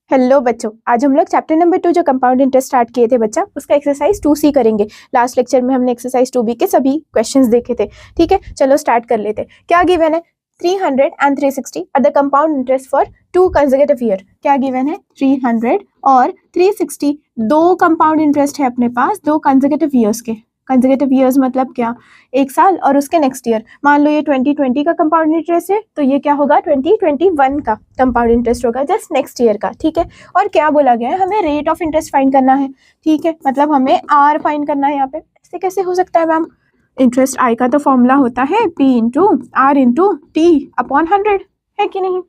Hello बच्चों, आज हम लोग चैप्टर नंबर 2 जो कंपाउंड इंटरेस्ट स्टार्ट किए थे बच्चा, उसका एक्सरसाइज 2C करेंगे। लास्ट लेक्चर में हमने एक्सरसाइज 2B के सभी क्वेश्चंस देखे थे। ठीक है, चलो स्टार्ट कर लेते। क्या गिवन है? 300 and 360 are the compound interest for 2 consecutive year. क्या गिवन है? 300 और 360 दो कंपाउंड इंटरेस्ट है अपने पास 2 कंसेक्यूटिव ईयर्स के। कंसेक्यूटिव ईयर्स मतलब क्या? एक साल और उसके नेक्स्ट ईयर। मान लो ये 2020 का कंपाउंड इंटरेस्ट है, तो ये क्या होगा? 2021 का कंपाउंड इंटरेस्ट होगा, जस्ट नेक्स्ट ईयर का। ठीक है, और क्या बोला गया है? हमें रेट ऑफ इंटरेस्ट फाइंड करना है। ठीक है, मतलब हमें आर फाइंड करना है यहाँ पे। ऐसे कैसे हो सकता है मैम? इंटरेस्ट आई का तो फॉर्मूला होता है P into R into T upon 100, है कि नहीं?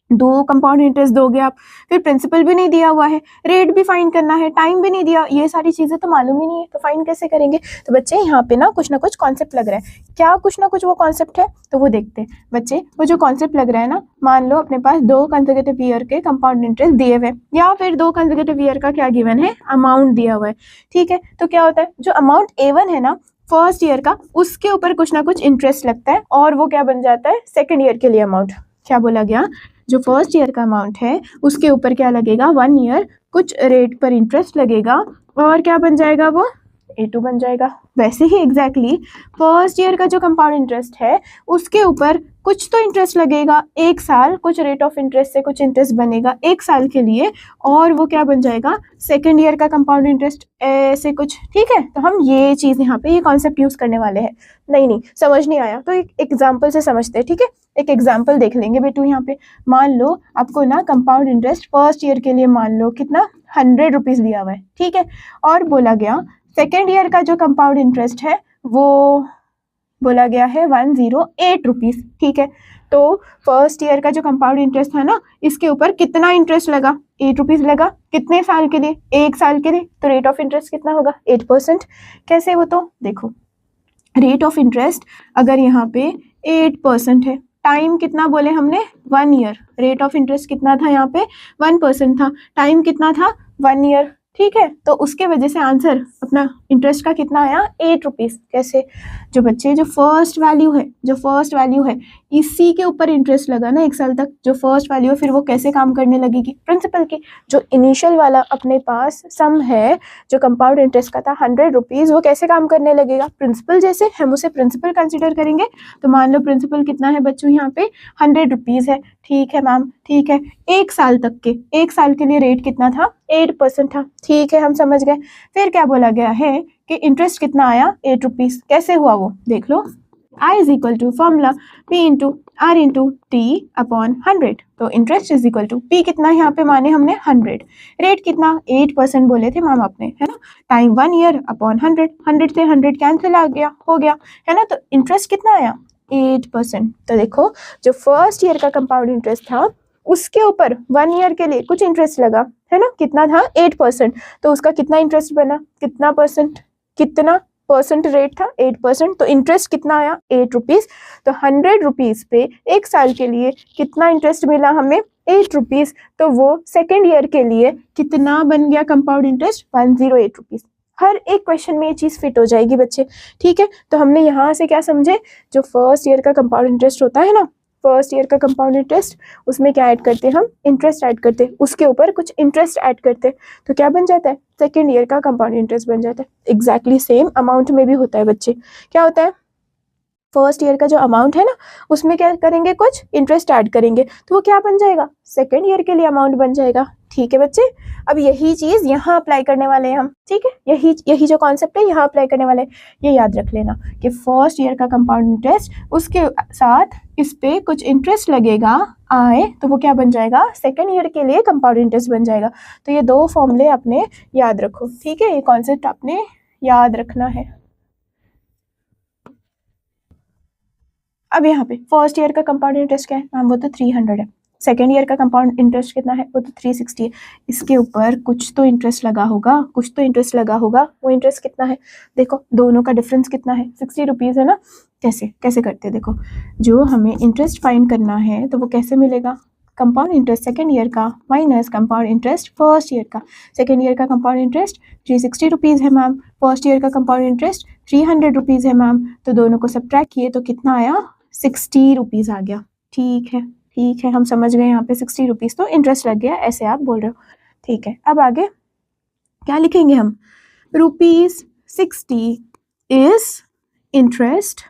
दो कंपाउंड इंटरेस्ट दोगे आप, फिर प्रिंसिपल भी नहीं दिया हुआ है, रेट भी फाइंड करना है, टाइम भी नहीं दिया, ये सारी चीजें तो मालूम ही नहीं है, तो फाइंड कैसे करेंगे? तो बच्चे यहाँ पे ना कुछ कॉन्सेप्ट लग रहा है। क्या कुछ ना कुछ वो कॉन्सेप्ट है? तो वो देखते हैं बच्चे। वो जो कॉन्सेप्ट लग रहा है ना, मान लो अपने पास 2 कंसेक्यूटिव ईयर के कंपाउंड इंटरेस्ट दिए हुए, या फिर 2 कंसेक्यूटिव ईयर का क्या गिवन है? अमाउंट दिया हुआ है। ठीक है, तो क्या होता है, जो अमाउंट A1 है ना फर्स्ट ईयर का, उसके ऊपर कुछ ना कुछ इंटरेस्ट लगता है, और वो क्या बन जाता है? सेकेंड ईयर के लिए अमाउंट। क्या बोला गया? जो फर्स्ट ईयर का अमाउंट है उसके ऊपर क्या लगेगा? 1 ईयर कुछ रेट पर इंटरेस्ट लगेगा, और क्या बन जाएगा? वो A2 बन जाएगा। वैसे ही एग्जैक्टली फर्स्ट ईयर का जो कंपाउंड इंटरेस्ट है उसके ऊपर कुछ तो इंटरेस्ट लगेगा, एक साल कुछ रेट ऑफ इंटरेस्ट से कुछ इंटरेस्ट बनेगा एक साल के लिए, और वो क्या बन जाएगा? सेकेंड ईयर का कंपाउंड इंटरेस्ट, ऐसे कुछ। ठीक है, तो हम ये चीज़ यहाँ पे ये कॉन्सेप्ट यूज करने वाले हैं। नहीं समझ नहीं आया तो एक एग्जाम्पल से समझते हैं। ठीक है, एक एग्जाम्पल देख लेंगे बेटू। यहाँ पे मान लो आपको ना कंपाउंड इंटरेस्ट फर्स्ट ईयर के लिए मान लो कितना? 100 रुपीज़ दिया हुआ है। ठीक है, और बोला गया सेकेंड ईयर का जो कंपाउंड इंटरेस्ट है वो बोला गया है 108 रुपीज़। ठीक है, तो फर्स्ट ईयर का जो कंपाउंड इंटरेस्ट था ना, इसके ऊपर कितना इंटरेस्ट लगा? 8 रुपीज़ लगा। कितने साल के लिए? एक साल के लिए। तो रेट ऑफ इंटरेस्ट कितना होगा? 8%। कैसे? वो तो देखो, रेट ऑफ इंटरेस्ट अगर यहाँ पे 8% है, टाइम कितना बोले हमने? 1 ईयर। रेट ऑफ इंटरेस्ट कितना था यहाँ पे? 1% था। टाइम कितना था? 1 ईयर। ठीक है, तो उसके वजह से आंसर अपना इंटरेस्ट का कितना आया? 8 रुपीज़। कैसे? जो बच्चे जो फर्स्ट वैल्यू है इसी के ऊपर इंटरेस्ट लगा ना एक साल तक, जो फर्स्ट वैल्यू है, फिर वो कैसे काम करने लगेगी? प्रिंसिपल की। जो इनिशियल वाला अपने पास सम है जो कंपाउंड इंटरेस्ट का था 100 रुपीज़, वो कैसे काम करने लगेगा? प्रिंसिपल जैसे। हम उसे प्रिंसिपल कंसिडर करेंगे। तो मान लो प्रिंसिपल कितना है बच्चों यहाँ पे? 100 रुपीज़ है। ठीक है मैम, ठीक है। एक साल के लिए रेट कितना था? 8% था। ठीक है, हम समझ गए। फिर क्या बोला गया है कि इंटरेस्ट कितना आया? 8 रुपीज़। कैसे हुआ वो देख लो। I is equal to formula P into R into T upon 100। तो interest is equal to P कितना यहाँ पे माने हमने? 100। रेट कितना? 8% बोले थे मैम आपने, है ना? Time 1 year upon 100। 100 से 100 कैंसिल आ गया, हो गया, है ना? तो इंटरेस्ट कितना आया? 8%। तो देखो, जो फर्स्ट ईयर का कंपाउंड इंटरेस्ट था उसके ऊपर 1 ईयर के लिए कुछ इंटरेस्ट लगा, है ना? कितना था? 8%। तो उसका कितना इंटरेस्ट बना? कितना परसेंट रेट था? 8%। तो इंटरेस्ट कितना आया? 8 रुपीज़। तो 100 रुपीज़ पे एक साल के लिए कितना इंटरेस्ट मिला हमें? 8 रुपीज़। तो वो सेकेंड ईयर के लिए कितना बन गया कंपाउंड इंटरेस्ट? 108 रुपीज़। हर एक क्वेश्चन में ये चीज़ फिट हो जाएगी बच्चे। ठीक है, तो हमने यहाँ से क्या समझे? जो फर्स्ट ईयर का कंपाउंड इंटरेस्ट होता है ना, फर्स्ट ईयर का कंपाउंड इंटरेस्ट, उसमें क्या ऐड करते हैं हम? इंटरेस्ट ऐड करते हैं, उसके ऊपर कुछ इंटरेस्ट ऐड करते हैं, तो क्या बन जाता है? सेकेंड ईयर का कंपाउंड इंटरेस्ट बन जाता है। एग्जैक्टली सेम अमाउंट में भी होता है बच्चे। क्या होता है? फर्स्ट ईयर का जो अमाउंट है ना, उसमें क्या करेंगे? कुछ इंटरेस्ट ऐड करेंगे, तो वो क्या बन जाएगा? सेकेंड ईयर के लिए अमाउंट बन जाएगा। ठीक है बच्चे, अब यही चीज यहाँ अप्लाई करने वाले हैं हम। ठीक है, यही जो कॉन्सेप्ट है यहाँ अप्लाई करने वाले हैं। ये याद रख लेना कि फर्स्ट ईयर का कंपाउंड इंटरेस्ट, उसके साथ इस पे कुछ इंटरेस्ट लगेगा आए, तो वो क्या बन जाएगा? सेकेंड ईयर के लिए कंपाउंड इंटरेस्ट बन जाएगा। तो ये 2 फॉर्मूले अपने याद रखो। ठीक है, ये कॉन्सेप्ट आपने याद रखना है। अब यहाँ पे फर्स्ट ईयर का कंपाउंड इंटरेस्ट क्या है मैम? वो तो 300 है। सेकेंड ईयर का कंपाउंड इंटरेस्ट कितना है? वो तो 360 है। इसके ऊपर कुछ तो इंटरेस्ट लगा होगा, वो इंटरेस्ट कितना है? देखो, दोनों का डिफरेंस कितना है? 60 रुपीज़ है ना? कैसे करते हैं देखो, जो हमें इंटरेस्ट फाइंड करना है तो वो कैसे मिलेगा? कंपाउंड इंटरेस्ट सेकेंड ईयर का minus compound interest first year का। सेकेंड ईयर का कंपाउंड इंटरेस्ट 360 रुपीज़ है मैम, फर्स्ट ईयर का कंपाउंड इंटरेस्ट 300 रुपीज़ है मैम। तो दोनों को सब्ट्रैक्ट किए तो कितना आया? 60 रुपीज़ आ गया। ठीक है, ठीक है, हम समझ गए यहाँ पे 60 रुपीज़ तो इंटरेस्ट लग गया, ऐसे आप बोल रहे हो। ठीक है, अब आगे क्या लिखेंगे हम, ₹60 इज इंटरेस्ट,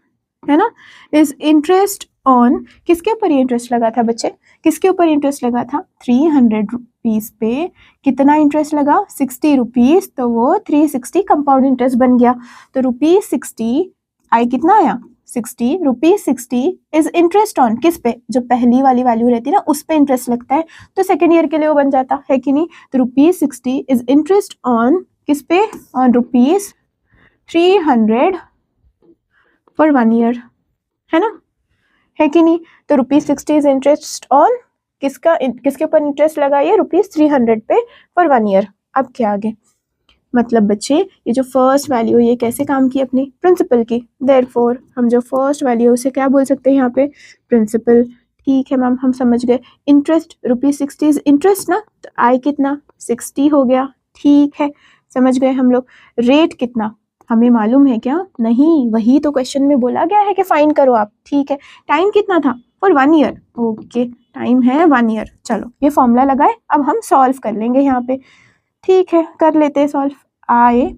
है ना, इज इंटरेस्ट ऑन, किसके ऊपर ये इंटरेस्ट लगा था बच्चे, किसके ऊपर इंटरेस्ट लगा था, 300 रुपीज़ पे कितना इंटरेस्ट लगा, 60 रुपीज़, तो वो 360 कंपाउंड इंटरेस्ट बन गया। तो ₹60 आई कितना आया 60, ₹60 इज इंटरेस्ट ऑन, किस पे, जो पहली वाली वैल्यू रहती है ना उस पे इंटरेस्ट लगता है, तो सेकेंड ईयर के लिए वो बन जाता है कि नहीं। तो ₹60 इज इंटरेस्ट ऑन किस पे, ऑन ₹300 फॉर 1 ईयर, है ना, है कि नहीं। तो ₹60 इज इंटरेस्ट ऑन किसका, किसके ऊपर इंटरेस्ट लगा, ये ₹300 पे फॉर 1 ईयर। अब क्या आगे, मतलब बच्चे ये जो फर्स्ट वैल्यू ये कैसे काम की अपनी, प्रिंसिपल की, देयरफॉर हम जो फर्स्ट वैल्यू उसे क्या बोल सकते हैं यहाँ पे, प्रिंसिपल। ठीक है मैम, हम समझ गए। इंटरेस्ट ₹60 इज इंटरेस्ट ना, तो आई कितना 60 हो गया, ठीक है, समझ गए हम लोग। रेट कितना हमें मालूम है क्या, नहीं, वही तो क्वेश्चन में बोला गया है कि फाइंड करो आप, ठीक है। टाइम कितना था, फॉर 1 ईयर, ओके, टाइम है 1 ईयर। चलो ये फॉर्मूला लगाए, अब हम सॉल्व कर लेंगे यहाँ पे, ठीक है, कर लेते हैं solve. I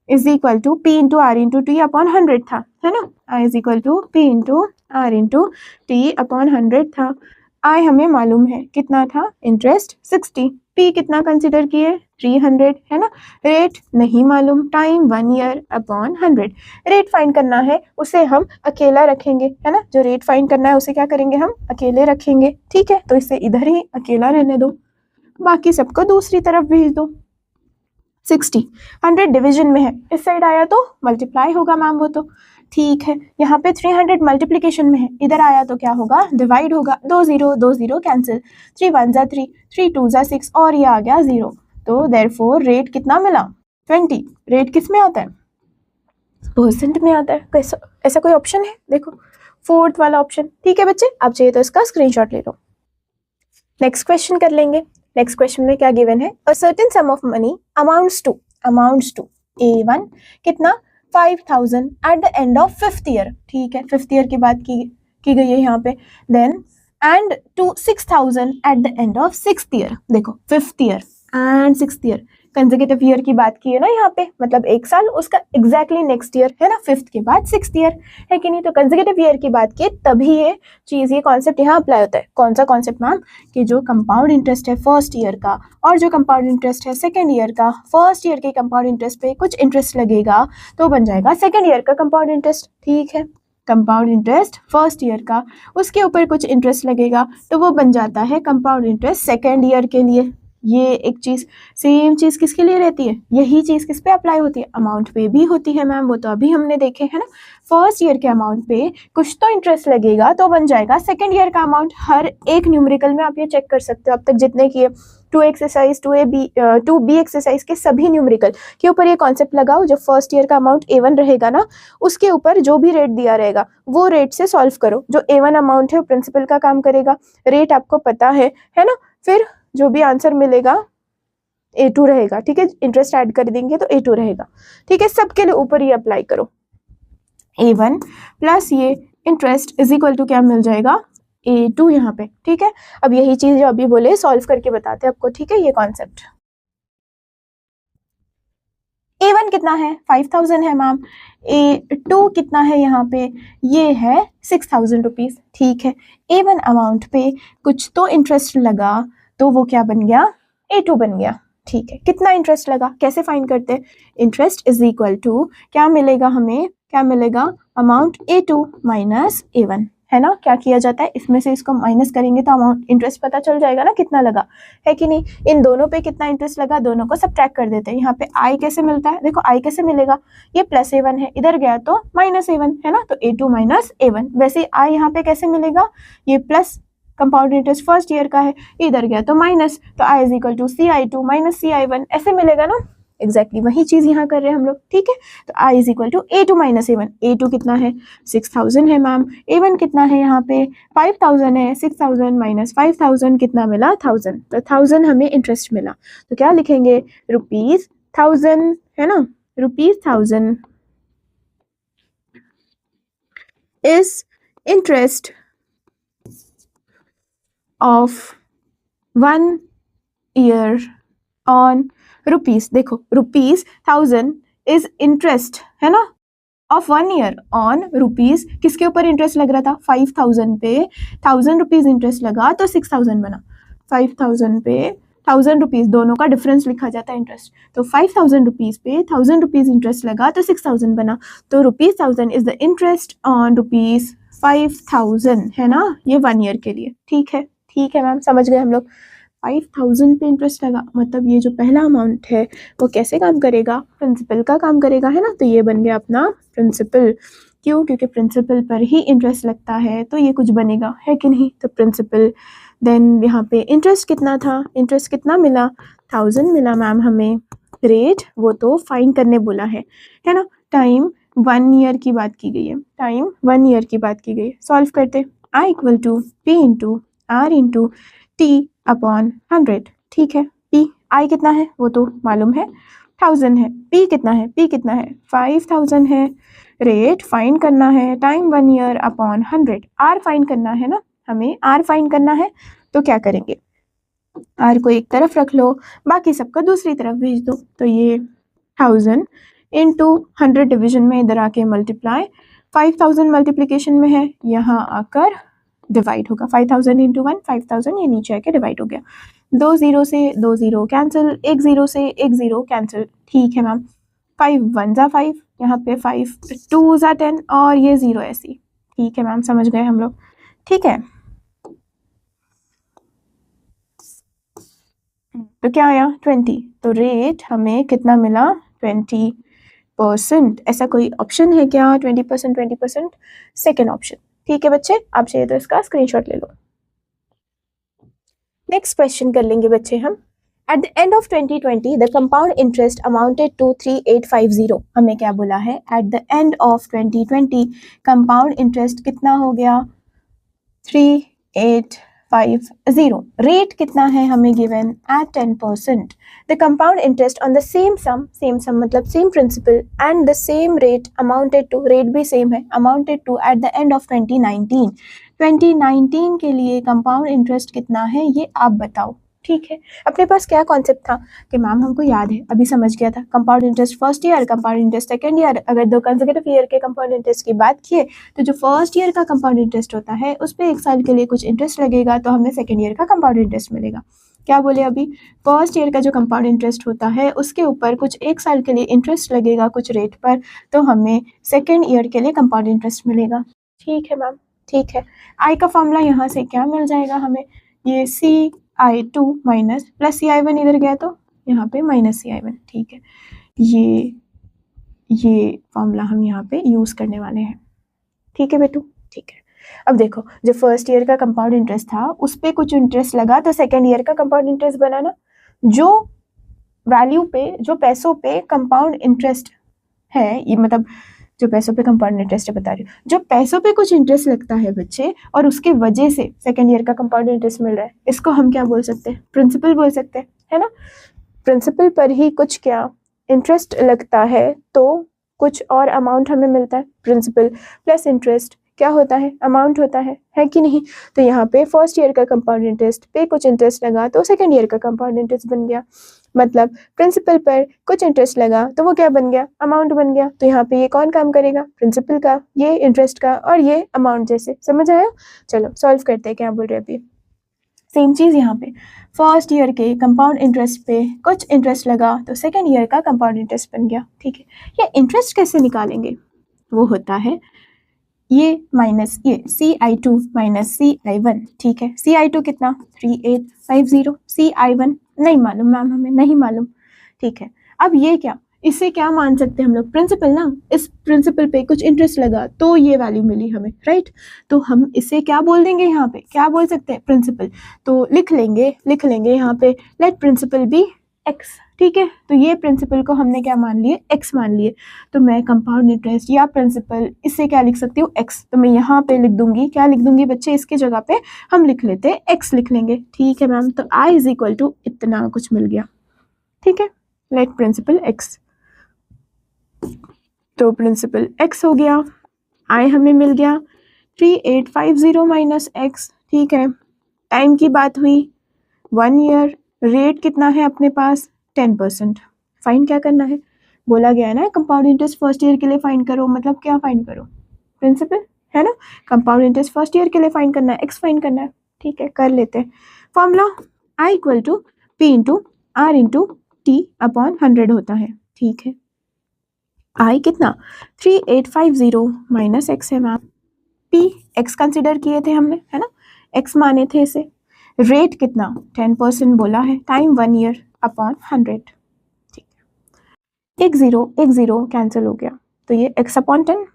is equal to P into R into T upon 100 था, है ना, I is equal to P into R into T upon 100 था। आई हमें मालूम है कितना था, इंटरेस्ट 60, पी कितना कंसिडर किए 300, है ना, रेट नहीं मालूम, time 1 year upon 100। Rate find करना है, उसे हम अकेला रखेंगे, है ना, जो रेट फाइंड करना है उसे क्या करेंगे हम अकेले रखेंगे, ठीक है। तो इसे इधर ही अकेला रहने दो, बाकी सबको दूसरी तरफ भेज दो। 60 100 डिवीजन में है, इस साइड आया तो मल्टीप्लाई होगा मैम, वो तो ठीक है। यहाँ पे 300 मल्टीप्लिकेशन में है, इधर आया तो क्या होगा, डिवाइड होगा, 2 0 कैंसिल, 3 1 जा 3, 3 2 जा 6 और ये आ गया 0। तो देयरफॉर रेट कितना मिला 20। रेट किस में आता है, परसेंट में आता है। कैसा, ऐसा कोई ऑप्शन है, देखो फोर्थ वाला ऑप्शन, ठीक है बच्चे। आप चाहिए तो इसका स्क्रीनशॉट ले लो। नेक्स्ट क्वेश्चन कर लेंगे। नेक्स्ट क्वेश्चन में क्या गिवन है, a certain sum of money amounts to A1 कितना 5000 at the end of 5th year, ठीक है, 5th ईयर की बात की गई है यहाँ पे। Then and to 6000 at the end of 6th year, देखो 5th year and 6th year consecutive year की बात की है ना यहाँ पे, मतलब एक साल, उसका एग्जैक्टली नेक्स्ट ईयर, है ना, 5th के बाद 6th ईयर, है कि नहीं। तो कंसेक्यूटिव ईयर की बात की तभी ये चीज़, ये कॉन्सेप्ट यहाँ अप्लाई होता है। कौन सा कॉन्सेप्ट मैम, कि जो कंपाउंड इंटरेस्ट है फर्स्ट ईयर का और जो कंपाउंड इंटरेस्ट है सेकेंड ईयर का, फर्स्ट ईयर के कंपाउंड इंटरेस्ट पे कुछ इंटरेस्ट लगेगा तो बन जाएगा सेकेंड ईयर का कंपाउंड इंटरेस्ट, ठीक है। कंपाउंड इंटरेस्ट फर्स्ट ईयर का, उसके ऊपर कुछ इंटरेस्ट लगेगा तो वो बन जाता है कंपाउंड इंटरेस्ट सेकेंड ईयर के लिए। ये एक चीज़, सेम चीज़ किसके लिए रहती है, यही चीज़ किस पे अप्लाई होती है, अमाउंट पे भी होती है मैम, वो तो अभी हमने देखे है ना। फर्स्ट ईयर के अमाउंट पे कुछ तो इंटरेस्ट लगेगा तो बन जाएगा सेकेंड ईयर का अमाउंट। हर एक न्यूमेरिकल में आप ये चेक कर सकते हो, अब तक जितने किए 2 एक्सरसाइज 2B एक्सरसाइज के सभी न्यूमेरिकल के ऊपर ये कॉन्सेप्ट लगाओ, जो फर्स्ट ईयर का अमाउंट A1 रहेगा ना, उसके ऊपर जो भी रेट दिया रहेगा वो रेट से सॉल्व करो। जो A1 अमाउंट है वो प्रिंसिपल का काम करेगा, रेट आपको पता है ना, फिर जो भी आंसर मिलेगा A2 रहेगा, ठीक है, इंटरेस्ट ऐड कर देंगे तो A2 रहेगा, ठीक है। सबके लिए ऊपर ये अप्लाई करो, A1 प्लस ये इंटरेस्ट इज इक्वल टू क्या मिल जाएगा A2 यहाँ पे, ठीक है। अब यही चीज जो अभी बोले सॉल्व करके बताते हैं आपको, ठीक है, ये कॉन्सेप्ट। A1 कितना है 5000 है मैम, A2 कितना है यहाँ पे, ये है 6000 रुपीज, ठीक है। A1 अमाउंट पे कुछ तो इंटरेस्ट लगा तो वो क्या बन गया A2 बन गया, ठीक है। कितना इंटरेस्ट लगा कैसे फाइंड करते हैं, इंटरेस्ट इज इक्वल टू क्या मिलेगा हमें, क्या मिलेगा अमाउंट A2 माइनस A1, है ना। क्या किया जाता है, इसमें से इसको माइनस करेंगे तो अमाउंट इंटरेस्ट पता चल जाएगा ना कितना लगा, है कि नहीं। इन दोनों पे कितना इंटरेस्ट लगा, दोनों को सब्ट्रैक्ट कर देते हैं। यहाँ पे आई कैसे मिलता है, देखो आई कैसे मिलेगा, ये प्लस A1 है, इधर गया तो माइनस A1, है ना, तो A2 माइनस A1। वैसे आई यहाँ पे कैसे मिलेगा, ये plus compound interest first year का है, इधर गया तो माइनस, तो I is equal to CI2 minus CI1, ऐसे मिलेगा ना। एग्जैक्टली वही चीज यहाँ कर रहे हैं हम लोग, ठीक है। तो I is equal to A2 minus A1, A2 कितना है 6000 है मैम, A1 कितना है यहाँ पे 5000 है, 6000 माइनस 5000 कितना मिला 1000, तो 1000 हमें इंटरेस्ट मिला। तो क्या लिखेंगे ₹1000, है ना, ₹1000 is interest of 1 year on rupees, देखो रुपीज 1000 इज इंटरेस्ट है ना, ऑफ 1 ईयर ऑन रुपीज, किसके ऊपर इंटरेस्ट लग रहा था, 5000 पे 1000 रुपीज इंटरेस्ट लगा तो 6000 बना, 5000 पे 1000 रुपीज, दोनों का डिफरेंस लिखा जाता है इंटरेस्ट, तो 5000 रुपीज पे 1000 रुपीज इंटरेस्ट लगा तो 6000 बना, तो ₹1000 इज द इंटरेस्ट ऑन ₹5000 है ना, ये 1 ईयर के लिए। ठीक है मैम, समझ गए हम लोग। 5000 पे इंटरेस्ट लगा, मतलब ये जो पहला अमाउंट है वो कैसे काम करेगा, प्रिंसिपल का काम करेगा है ना, तो ये बन गया अपना प्रिंसिपल। क्यों, क्योंकि प्रिंसिपल पर ही इंटरेस्ट लगता है तो ये कुछ बनेगा, है कि नहीं, तो प्रिंसिपल। देन यहाँ पे इंटरेस्ट कितना था, इंटरेस्ट कितना मिला, 1000 मिला मैम हमें। रेट वो तो फाइंड करने बोला है ना। टाइम 1 ईयर की बात की गई है, टाइम 1 ईयर की बात की गई है। सॉल्व करते, I = P × R × T upon 100। ठीक है, P I कितना है वो तो मालूम है, 1000 है, P कितना है, 5000 है, रेट फाइंड करना है, time 1 year upon 100, R find करना है ना, हमें R फाइंड करना है, तो क्या करेंगे, R को एक तरफ रख लो, बाकी सबको दूसरी तरफ भेज दो, तो ये 1000 × 100 डिवीजन में इधर आके मल्टीप्लाई, 5000 मल्टीप्लिकेशन में है, यहाँ आकर डिवाइड होगा, 5000 × 1 5000, ये नीचे आके डिवाइड हो गया, 2 0 से 2 0 कैंसिल, 1 0 से 1 0 कैंसिल। ठीक है मैम, 5 1 × 5, यहाँ पे 5 2 × 10 और ये 0 ऐसी। ठीक है मैम, समझ गए हम लोग। ठीक है, तो क्या आया 20, तो रेट हमें कितना मिला 20%। ऐसा कोई ऑप्शन है क्या 20%? 20% सेकेंड ऑप्शन। ठीक है बच्चे, आप चाहिए तो इसका स्क्रीनशॉट ले लो। नेक्स्ट क्वेश्चन कर लेंगे बच्चे हम। At the end of 2020 the compound interest amounted to 3850। हमें क्या बोला है, at the end of 2020 compound interest कितना हो गया 3850। रेट कितना है हमें given at 10%। The compound interest on the same sum मतलब same principal and the same rate amounted to, rate भी सेम है, amounted to at the end of 2019। 2019 के लिए कंपाउंड इंटरेस्ट कितना है ये आप बताओ। ठीक है, अपने पास क्या कॉन्सेप्ट था कि मैम हमको याद है, अभी समझ गया था, compound interest first year, compound interest second year. अगर दो कंसेक्यूटिव ईयर के कंपाउंड इंटरेस्ट की बात किए तो जो फर्स्ट ईयर का कंपाउंड इंटरेस्ट होता है उस पर 1 साल के लिए कुछ इंटरेस्ट लगेगा, तो हमें सेकेंड ईयर का कंपाउंड इंटरेस्ट मिलेगा। क्या बोले अभी, फर्स्ट ईयर का जो कंपाउंड इंटरेस्ट होता है उसके ऊपर कुछ 1 साल के लिए इंटरेस्ट लगेगा कुछ रेट पर, तो हमें सेकेंड ईयर के लिए कंपाउंड इंटरेस्ट मिलेगा। ठीक है मैम, ठीक है। आई का फॉर्मूला यहाँ से क्या मिल जाएगा हमें, ये CI2 माइनस प्लस CI1 इधर गया तो यहाँ पे माइनस CI1। ठीक है, ये फॉर्मूला हम यहाँ पे यूज़ करने वाले हैं। ठीक है बेटू, ठीक है। अब देखो, जो फर्स्ट ईयर का कंपाउंड इंटरेस्ट था उस पर कुछ इंटरेस्ट लगा तो सेकेंड ईयर का कंपाउंड इंटरेस्ट बना ना। जो वैल्यू पे, जो पैसों पे कंपाउंड इंटरेस्ट है, ये मतलब जो पैसों पे कंपाउंड इंटरेस्ट बता रही हूँ, जो पैसों पे कुछ इंटरेस्ट लगता है बच्चे और उसके वजह से सेकेंड ईयर का कंपाउंड इंटरेस्ट मिल रहा है, इसको हम क्या बोल सकते हैं, प्रिंसिपल बोल सकते हैं, है ना। प्रिंसिपल पर ही कुछ क्या इंटरेस्ट लगता है तो कुछ और अमाउंट हमें मिलता है, प्रिंसिपल प्लस इंटरेस्ट क्या होता है, अमाउंट होता है कि नहीं। तो यहाँ पे फर्स्ट ईयर का कंपाउंड इंटरेस्ट पे कुछ इंटरेस्ट लगा तो सेकेंड ईयर का कंपाउंड इंटरेस्ट बन गया, मतलब प्रिंसिपल पर कुछ इंटरेस्ट लगा तो वो क्या बन गया, अमाउंट बन गया। तो यहाँ पे ये कौन काम करेगा, प्रिंसिपल का, ये इंटरेस्ट का और ये अमाउंट जैसे, समझ आया। चलो सॉल्व करते हैं, क्या बोल रहे हैं अभी। सेम चीज़ यहाँ पे, फर्स्ट ईयर के कंपाउंड इंटरेस्ट पे कुछ इंटरेस्ट लगा तो सेकेंड ईयर का कंपाउंड इंटरेस्ट बन गया। ठीक है, ये इंटरेस्ट कैसे निकालेंगे, वो होता है ये माइनस ये CI2 माइनस CI1। ठीक है, CI2 कितना 3850, CI1 नहीं मालूम मैम, हमें नहीं मालूम। ठीक है, अब ये क्या, इससे क्या मान सकते हैं हम लोग, प्रिंसिपल ना, इस प्रिंसिपल पे कुछ इंटरेस्ट लगा तो ये वैल्यू मिली हमें, राइट। तो हम इसे क्या बोल देंगे, यहाँ पे क्या बोल सकते हैं, प्रिंसिपल। तो लिख लेंगे यहाँ पे लेट प्रिंसिपल बी x। ठीक है, तो ये प्रिंसिपल को हमने क्या मान लिए, x मान लिए। तो मैं कंपाउंड इंटरेस्ट या प्रिंसिपल इससे क्या लिख सकती हूँ, x। तो मैं यहाँ पे लिख दूंगी, क्या लिख दूंगी बच्चे, इसकी जगह पे हम लिख लेते हैं x लिख लेंगे। ठीक है मैम, तो I = इतना कुछ मिल गया। ठीक है, लेट प्रिंसिपल x, तो प्रिंसिपल x हो गया, I हमें मिल गया 3850 माइनस x। ठीक है, टाइम की बात हुई 1 ईयर, रेट कितना है अपने पास 10%। फाइन क्या करना है, बोला गया है ना कंपाउंड इंटरेस्ट फर्स्ट ईयर के लिए फाइन करो, मतलब क्या फाइन करो, प्रिंसिपल है ना। कंपाउंड इंटरेस्ट फर्स्ट ईयर के लिए फाइन करना है, एक्स फाइन करना है, ठीक है कर लेते हैं। Formula I equal to P into R into T upon 100 होता है, ठीक है। आई कितना 3850 माइनस एक्स है मैम, पी एक्स कंसिडर किए थे हमने है ना, एक्स माने थे इसे, रेट कितना 10% बोला है, टाइम 1 ईयर अपॉन 100, ठीक है। एक जीरो कैंसिल हो गया, तो ये एक्स अपॉन 10,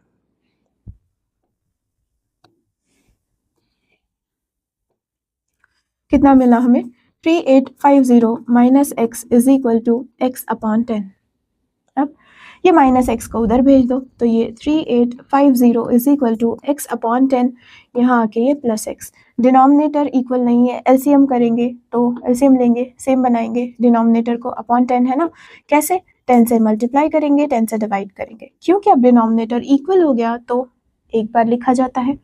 कितना मिला हमें 3850 minus X is equal to X upon 10। अब ये माइनस एक्स को उधर भेज दो, तो ये 3850 is equal to X upon 10, यहाँ आके ये प्लस एक्स, डिनोमिनेटर इक्वल नहीं है, एलसीएम करेंगे तो एलसीएम लेंगे, सेम बनाएंगे, डिनोमिनेटर को अपॉन 10 है ना, कैसे 10 से मल्टीप्लाई करेंगे, 10 से डिवाइड करेंगे, क्योंकि अब डिनोमिनेटर इक्वल हो गया तो एक बार लिखा जाता है,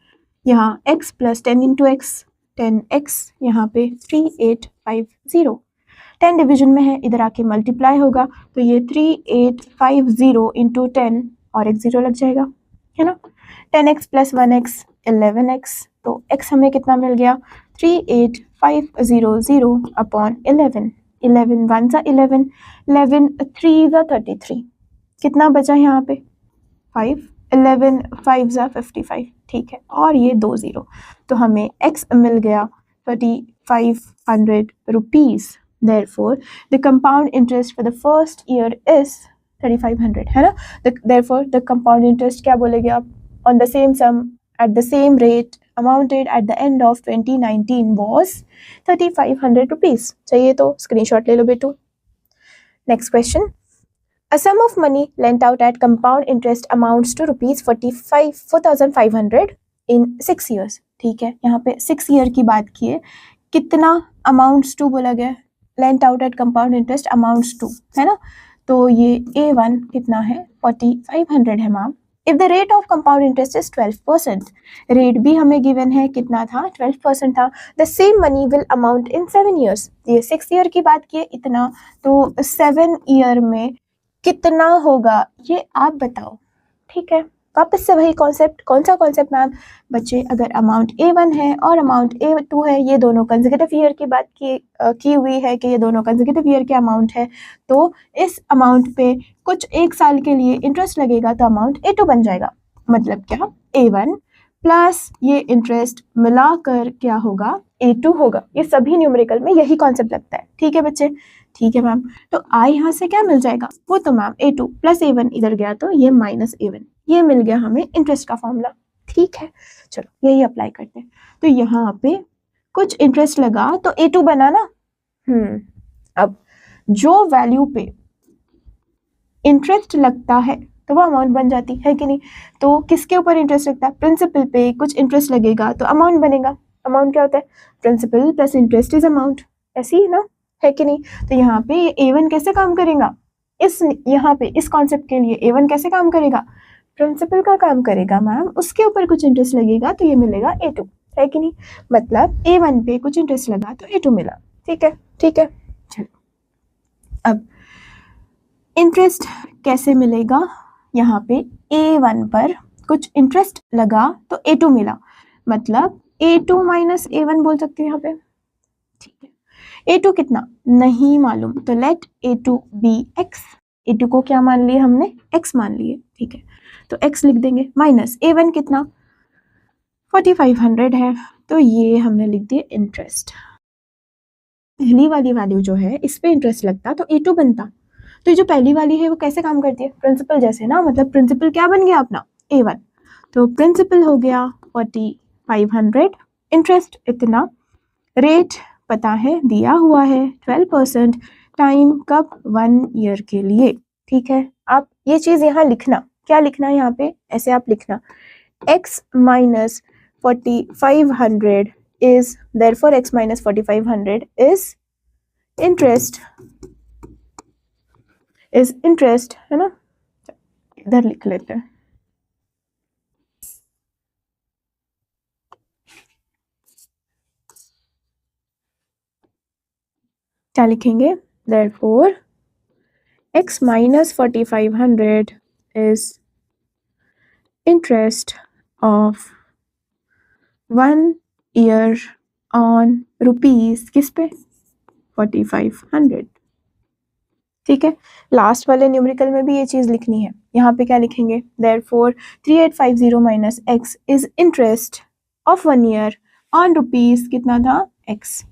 यहाँ x plus 10 into x 10x, यहाँ पे 3850, 10 डिवीजन में है, इधर आके मल्टीप्लाई होगा, तो ये 3850 इंटू 10 और एक जीरो लग जाएगा है ना, 10x प्लस 1x 11x, तो x हमें कितना मिल गया 3850 अपॉन 11, 11 1 सा 11, 11 3 सा 33, कितना बचा यहाँ पे 5, 11 5 सा 55, ठीक है, और ये 2 जीरो, तो हमें x मिल गया 3500 rupees. Therefore, the compound interest for the first year is 3500 है ना, therefore the compound interest क्या बोलेगे आप, on the same sum at the same rate amounted at the end of 2019 was 3500 rupees। चाहिए तो screenshot ले लो बेटो। Next question, A sum of money lent out at compound interest amounts to rupees 4,500 in 6 years। ठीक है, यहाँ पे 6 year की बात की है, कितना अमाउंट्स टू बोला गया, lent out at compound interest amounts to है ना, तो ये A1 कितना है 4500 है ma'am. If the rate of compound interest is 12%, rate भी हमें गिवन है कितना था 12% था, the same money will amount in 7 years, ये 6 ईयर की बात की है इतना, तो 7 ईयर में कितना होगा ये आप बताओ, ठीक है। वापस से वही कॉन्सेप्ट, कौन सा कॉन्सेप्ट मैम बच्चे, अगर अमाउंट A1 है और अमाउंट A2 है, ये दोनों कंसेक्यूटिव ईयर की बात की हुई है कि ये दोनों कंसेक्यूटिव ईयर के अमाउंट है, तो इस अमाउंट पे कुछ एक साल के लिए इंटरेस्ट लगेगा तो अमाउंट A2 बन जाएगा, मतलब क्या A1 प्लस ये इंटरेस्ट मिलाकर क्या होगा A2 होगा, ये सभी न्यूमेरिकल में यही कॉन्सेप्ट लगता है, ठीक है बच्चे, ठीक है मैम। तो आई यहाँ से क्या मिल जाएगा, वो तो मैम A2 प्लस A1 इधर गया तो ये माइनस A1, ये मिल गया हमें इंटरेस्ट का फॉर्मूला, ठीक है। चलो यही अप्लाई करते हैं, तो यहाँ पे कुछ इंटरेस्ट लगा तो A2 बना ना, अब जो वैल्यू पे इंटरेस्ट लगता है तो वो अमाउंट बन जाती है कि नहीं, तो किसके ऊपर इंटरेस्ट लगता है, प्रिंसिपल पे कुछ इंटरेस्ट लगेगा तो अमाउंट बनेगा, अमाउंट क्या होता है principal plus interest is amount, ऐसे ही ना है कि नहीं। तो यहाँ पे A1 कैसे काम करेगा, इस यहाँ पे इस कॉन्सेप्ट के लिए A1 कैसे काम करेगा, प्रिंसिपल का काम करेगा मैम, उसके ऊपर कुछ इंटरेस्ट लगेगा तो ये मिलेगा A2, है कि नहीं, मतलब A1 पे कुछ इंटरेस्ट लगा तो A2 मिला, ठीक है ठीक है। चलो अब इंटरेस्ट कैसे मिलेगा, यहाँ पे A1 पर कुछ इंटरेस्ट लगा तो A2 मिला, मतलब A2 माइनस A1 बोल सकते हैं यहाँ पे, ठीक है। A2 कितना नहीं मालूम, तो late A2 B x, A2 को क्या मान लिया हमने x मान लिए, ठीक है, तो x लिख देंगे, माइनस A1 कितना 4500 है, तो ये हमने लिख दिया इंटरेस्ट, पहली वाली वैल्यू जो है इस पे इंटरेस्ट लगता तो A2 बनता, तो ये जो पहली वाली है वो कैसे काम करती है प्रिंसिपल जैसे ना, मतलब प्रिंसिपल क्या बन गया अपना A1, तो प्रिंसिपल हो गया 4500, इंटरेस्ट इतना, रेट पता है दिया हुआ है 12%, टाइम कब 1 ईयर के लिए, ठीक है। आप ये चीज यहाँ लिखना, क्या लिखना है यहाँ पे, ऐसे आप लिखना x minus 4500 is therefore x minus 4500 is interest है ना, इधर लिख लेते हैं, क्या लिखेंगे, therefore x minus 4500 is interest of 1 year on rupees किस पे 4500। ठीक है, लास्ट वाले न्यूमेरिकल में भी ये चीज़ लिखनी है। यहाँ पे क्या लिखेंगे, therefore 3850 minus x is interest of 1 year on rupees कितना था x।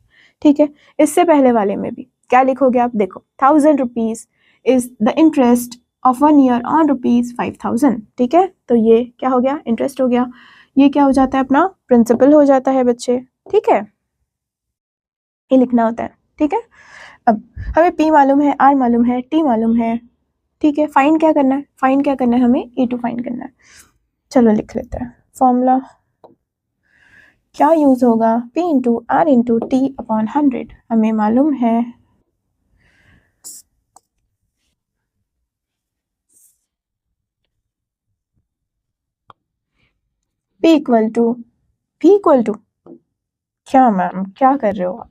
ठीक है, इससे पहले वाले में भी क्या लिखोगे आप, देखो 1000 rupees is the interest of 1 year on rupees 5000। ठीक है, तो ये क्या हो गया, इंटरेस्ट हो गया, ये क्या हो जाता है, अपना प्रिंसिपल हो जाता है बच्चे। ठीक है, ये लिखना होता है। ठीक है, अब हमें P मालूम है, R मालूम है, T मालूम है। ठीक है, फाइंड क्या करना है, फाइंड क्या करना है, हमें E2 फाइंड करना है। चलो लिख लेते हैं, फॉर्मूला क्या यूज होगा, P into R into T upon 100। हमें मालूम है P इक्वल टू क्या मैम क्या कर रहे हो,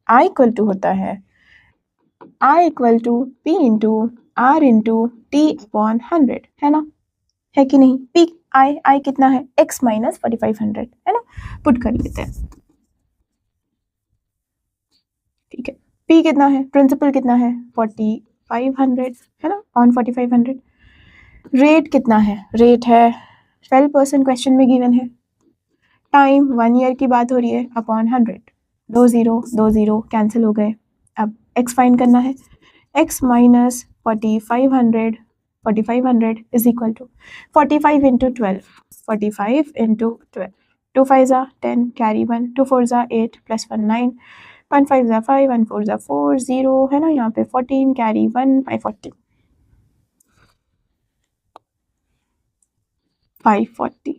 I इक्वल टू होता है I equal to P into R into T upon 100, है ना, है कि नहीं। P I कितना है, x माइनस 4500, है ना, पुट कर लेते हैं। ठीक है, P कितना है, प्रिंसिपल कितना है 4500, है ना, ऑन 4500। रेट कितना है, रेट है 12% क्वेश्चन में गिवन है। टाइम 1 ईयर की बात हो रही है, अपॉन 100, 2 0 कैंसिल हो गए। अब x फाइंड करना है, x minus 4500 is equal to 45 into 12, 45 into 12, 2 5 ज़ा 10 कैरी 1, 2 4 ज़ा 8 प्लस 1 9, 1 5 ज़ा 5, 1 4 ज़ा 4 0, है ना, यहाँ पे 14 carry 1 540, 540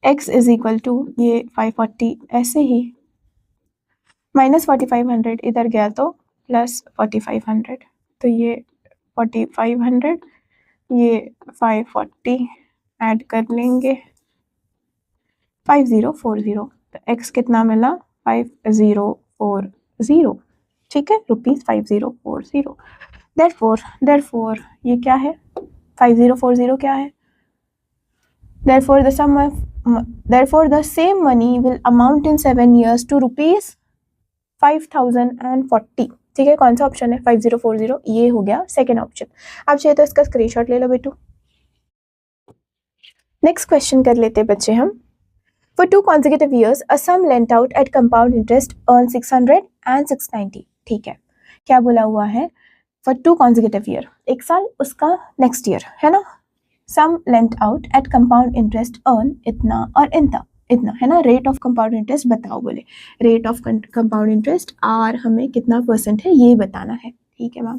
x is equal to ये 540, ऐसे ही माइनस 4500 इधर गया तो प्लस 4500, तो ये 4500 ये 540 ऐड कर लेंगे 5040, तो x कितना मिला 5040। ठीक है, रुपीज 5040। देयरफॉर ये क्या है 5040 क्या है, therefore the same money will amount in 7 years to rupees 5040। ठीक है, कौन सा ऑप्शन है 5040, ये हो गया सेकेंड ऑप्शन। आप चाहिए तो इसका स्क्रीनशॉट ले लो बेटू। नेक्स्ट क्वेश्चन कर लेते हैं बच्चे हम। For 2 consecutive years, a sum lent out at compound interest earn 600 and 690। ठीक है, क्या बोला हुआ है, for 2 consecutive year, एक साल उसका नेक्स्ट ईयर, है ना, sum lent out at compound interest earn इतना और इतना, है ना, रेट ऑफ कंपाउंड इंटरेस्ट बताओ, बोले rate of compound interest are हमें कितना परसेंट है ये बताना है। ठीक है मैम,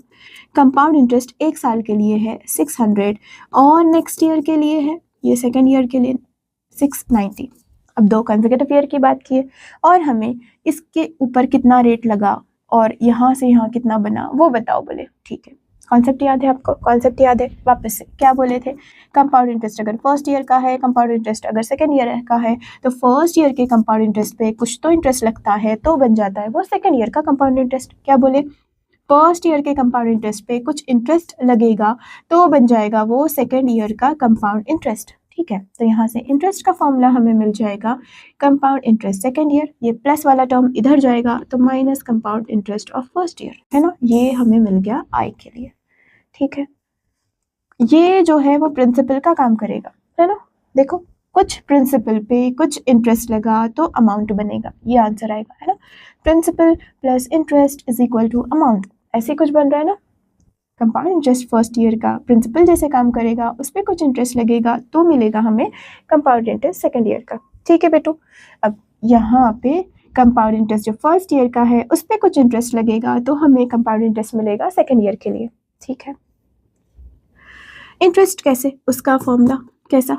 कंपाउंड इंटरेस्ट एक साल के लिए है 600 और नेक्स्ट ईयर के लिए है, ये सेकेंड ईयर के लिए 690। अब 2 कंसेक्यूटिव ईयर की बात की है और हमें इसके ऊपर कितना रेट लगा और यहाँ से यहाँ कितना बना वो बताओ, बोले ठीक है। कॉन्सेप्ट याद है आपको, कॉन्सेप्ट याद है, वापस से क्या बोले थे, कंपाउंड इंटरेस्ट अगर फर्स्ट ईयर का है, कंपाउंड इंटरेस्ट अगर सेकेंड ईयर का है, तो फर्स्ट ईयर के कंपाउंड इंटरेस्ट पे कुछ तो इंटरेस्ट लगता है तो बन जाता है वो सेकेंड ईयर का कंपाउंड इंटरेस्ट। क्या बोले, फर्स्ट ईयर के कंपाउंड इंटरेस्ट पे कुछ इंटरेस्ट लगेगा तो बन जाएगा वो सेकेंड ईयर का कंपाउंड इंटरेस्ट। ठीक है, तो यहाँ से इंटरेस्ट का फॉर्मूला हमें मिल जाएगा कंपाउंड इंटरेस्ट सेकेंड ईयर, ये प्लस वाला टर्म इधर जाएगा तो minus compound interest of first year, है ना, ये हमें मिल गया आई के लिए। ठीक है, ये जो है वो प्रिंसिपल का काम करेगा, है ना, देखो कुछ प्रिंसिपल पे कुछ इंटरेस्ट लगा तो अमाउंट बनेगा, ये आंसर आएगा, है ना, principal plus interest is equal to amount, ऐसे कुछ बन रहा है ना। कंपाउंड इंटरेस्ट फर्स्ट ईयर का प्रिंसिपल जैसे काम करेगा, उस पर कुछ इंटरेस्ट लगेगा तो मिलेगा हमें कंपाउंड इंटरेस्ट सेकेंड ईयर का। ठीक है बेटू, अब यहाँ पे कंपाउंड इंटरेस्ट जो फर्स्ट ईयर का है उस पर कुछ इंटरेस्ट लगेगा तो हमें कंपाउंड इंटरेस्ट मिलेगा सेकेंड ईयर के लिए। ठीक है, इंटरेस्ट कैसे, उसका फॉर्मूला कैसा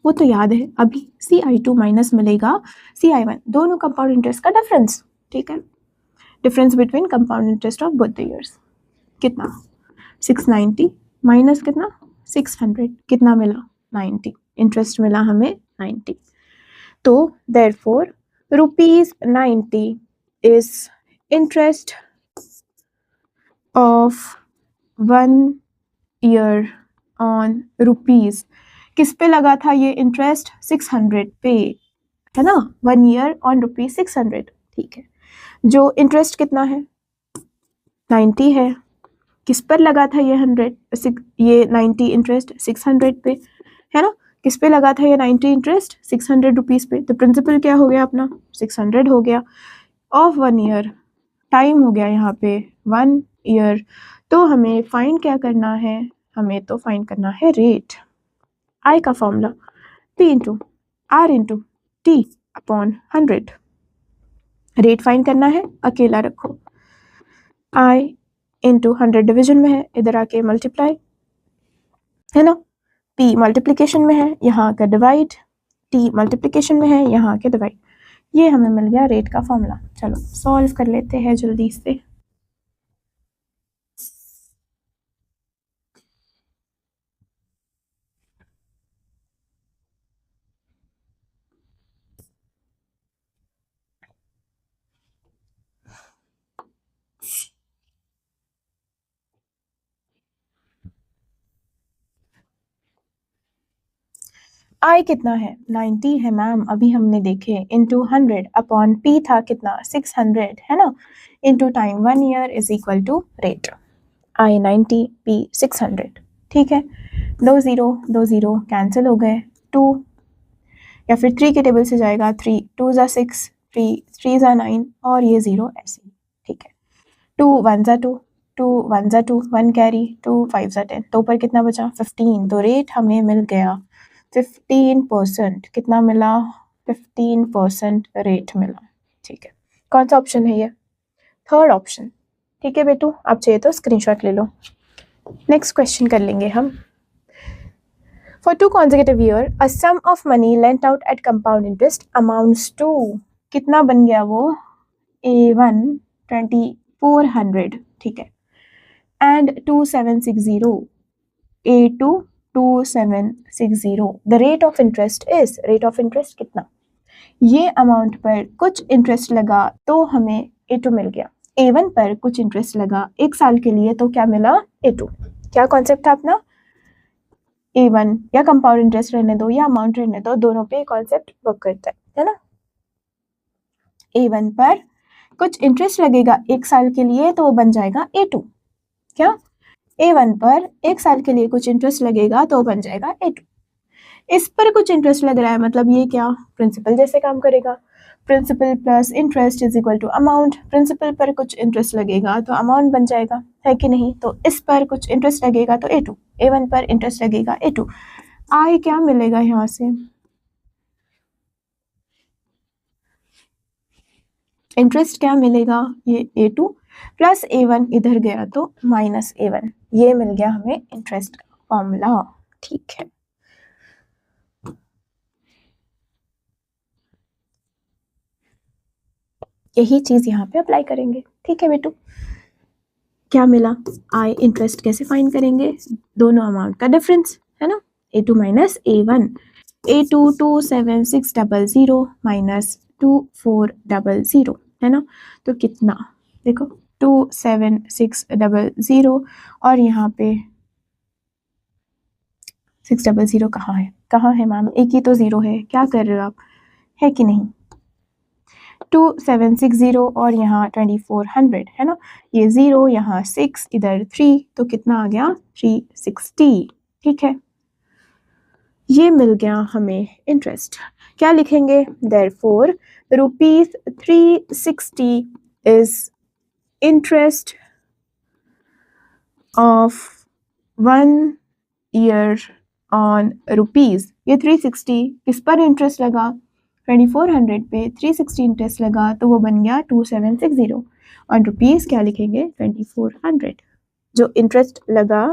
वो तो याद है अभी, CI2 माइनस मिलेगा CI1, दोनों कंपाउंड इंटरेस्ट का डिफरेंस। ठीक है, difference between compound interest of both the years, कितना 690 माइनस कितना 600, कितना मिला 90, इंटरेस्ट मिला हमें 90। तो therefore rupees 90 is interest of 1 year on rupees, किस पे लगा था ये इंटरेस्ट? 600 पे, है ना, 1 ईयर ऑन रुपीज 600, ठीक है। जो इंटरेस्ट कितना है? 90 है। किस पर लगा था ये 90 इंटरेस्ट? 600 पे, है ना। किस पे लगा था ये 90 इंटरेस्ट? 600 रुपीज पे। तो प्रिंसिपल क्या हो गया अपना? 600 हो गया। ऑफ 1 ईयर, टाइम हो गया यहाँ पे 1 ईयर। तो हमें फाइंड क्या करना है? हमें तो फाइंड करना है रेट। आई का formula P into R into T upon 100। Rate find करना है, अकेला रखो। आई इंटू 100 डिविजन में है, इधर आके मल्टीप्लाई, है ना। P मल्टीप्लिकेशन में है, यहाँ का डिवाइड। T मल्टीप्लिकेशन में है, यहाँ के डिवाइड। ये हमें मिल गया रेट का फॉर्मूला। चलो सॉल्व कर लेते हैं जल्दी से। आई कितना है? 90 है मैम, अभी हमने देखे। इंटू 100 अपॉन P था कितना? 600, है ना। Into time 1 year is equal to rate. I 90, P 600, ठीक है। 2 0 कैंसिल हो गए। 2 या फिर 3 के टेबल से जाएगा। 3 2 ज़ा 6, 3 ज़ा 9 और ये 0 ऐसे, ठीक है। 2 1 ज़ा 2, 2 1 ज़ा 2, 1 कैरी, 2 5 ज़ा 10, तो ऊपर कितना बचा? 15। तो रेट हमें मिल गया 15%। कितना मिला? 15% रेट मिला, ठीक है। कौन सा ऑप्शन है ये? थर्ड ऑप्शन, ठीक है बेटू। आप चाहिए तो स्क्रीनशॉट ले लो। नेक्स्ट क्वेश्चन कर लेंगे हम। For 2 consecutive years, a sum of money lent out at compound interest amounts to, कितना बन गया वो? A1 2400, ठीक है, and 2760, A2 2760. The rate of interest is, rate of interest कितना? ये अमाउंट पर कुछ इंटरेस्ट लगा तो हमें A2 मिल गया। A1 पर कुछ इंटरेस्ट लगा 1 साल के लिए तो क्या मिला? A2। क्या कॉन्सेप्ट था अपना? A1 या कंपाउंड इंटरेस्ट रहने दो या अमाउंट रहने दो, दोनों पे कॉन्सेप्ट वर्क करता है ना। A1 पर कुछ इंटरेस्ट लगेगा 1 साल के लिए तो वो बन जाएगा A2। क्या? A1 पर 1 साल के लिए कुछ इंटरेस्ट लगेगा तो बन जाएगा A2। इस पर कुछ इंटरेस्ट लग रहा है, मतलब ये क्या? प्रिंसिपल जैसे काम करेगा। Principal plus interest is equal to amount. Principal पर कुछ इंटरेस्ट लगेगा तो अमाउंट बन जाएगा, है कि नहीं। तो इस पर कुछ इंटरेस्ट लगेगा तो A2, A1 पर इंटरेस्ट लगेगा A2। आई क्या मिलेगा यहाँ से? इंटरेस्ट क्या मिलेगा? ये A2 प्लस A1, इधर गया तो माइनस A1। ये मिल गया हमें इंटरेस्ट का फॉर्मूला, ठीक है। यही चीज यहाँ पे अप्लाई करेंगे, ठीक है बेटू। क्या मिला? आई इंटरेस्ट कैसे फाइंड करेंगे? दोनों अमाउंट का डिफरेंस, है ना। A2 minus A1। A2 27600 minus 2400, है ना। तो कितना? देखो 27600 और यहाँ पे 600 कहाँ है? कहाँ है मैम? एक ही तो 0 है, क्या कर रहे हो आप, है कि नहीं। 2760 और यहाँ 2400, है ना। ये 0 यहाँ 6, इधर 3, तो कितना आ गया? 360, ठीक है। ये मिल गया हमें इंटरेस्ट। क्या लिखेंगे? therefore rupees 360 is interest of 1 year on rupees। ये 360 किस पर इंटरेस्ट लगा? 2400 पे 360 इंटरेस्ट लगा तो वो बन गया 2760 ऑन रुपीज़। क्या लिखेंगे? 2400। जो इंटरेस्ट लगा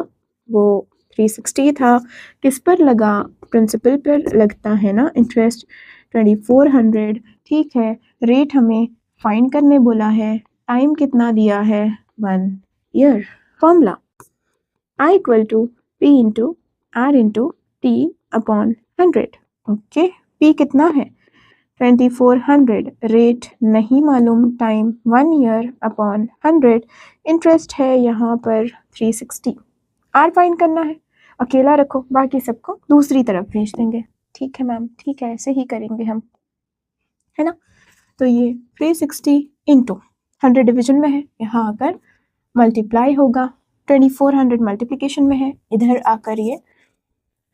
वो 360 था, किस पर लगा? प्रिंसिपल पर लगता है ना इंटरेस्ट, 2400, ठीक है। रेट हमें फाइंड करने बोला है, टाइम कितना दिया है? 1 year. Formula I equal to P into R into T upon 100, okay. P कितना है? 2400 रेट नहीं मालूम, टाइम 1 ईयर अपॉन 100, इंटरेस्ट है यहाँ पर 360। आर फाइंड करना है, अकेला रखो, बाकी सबको दूसरी तरफ भेज देंगे। ठीक है मैम, ठीक है, ऐसे ही करेंगे हम, है ना। तो ये 360 इंटू 100 डिविजन में है, यहाँ आकर मल्टीप्लाई होगा, 2400 मल्टीप्लिकेशन में है, इधर आकर ये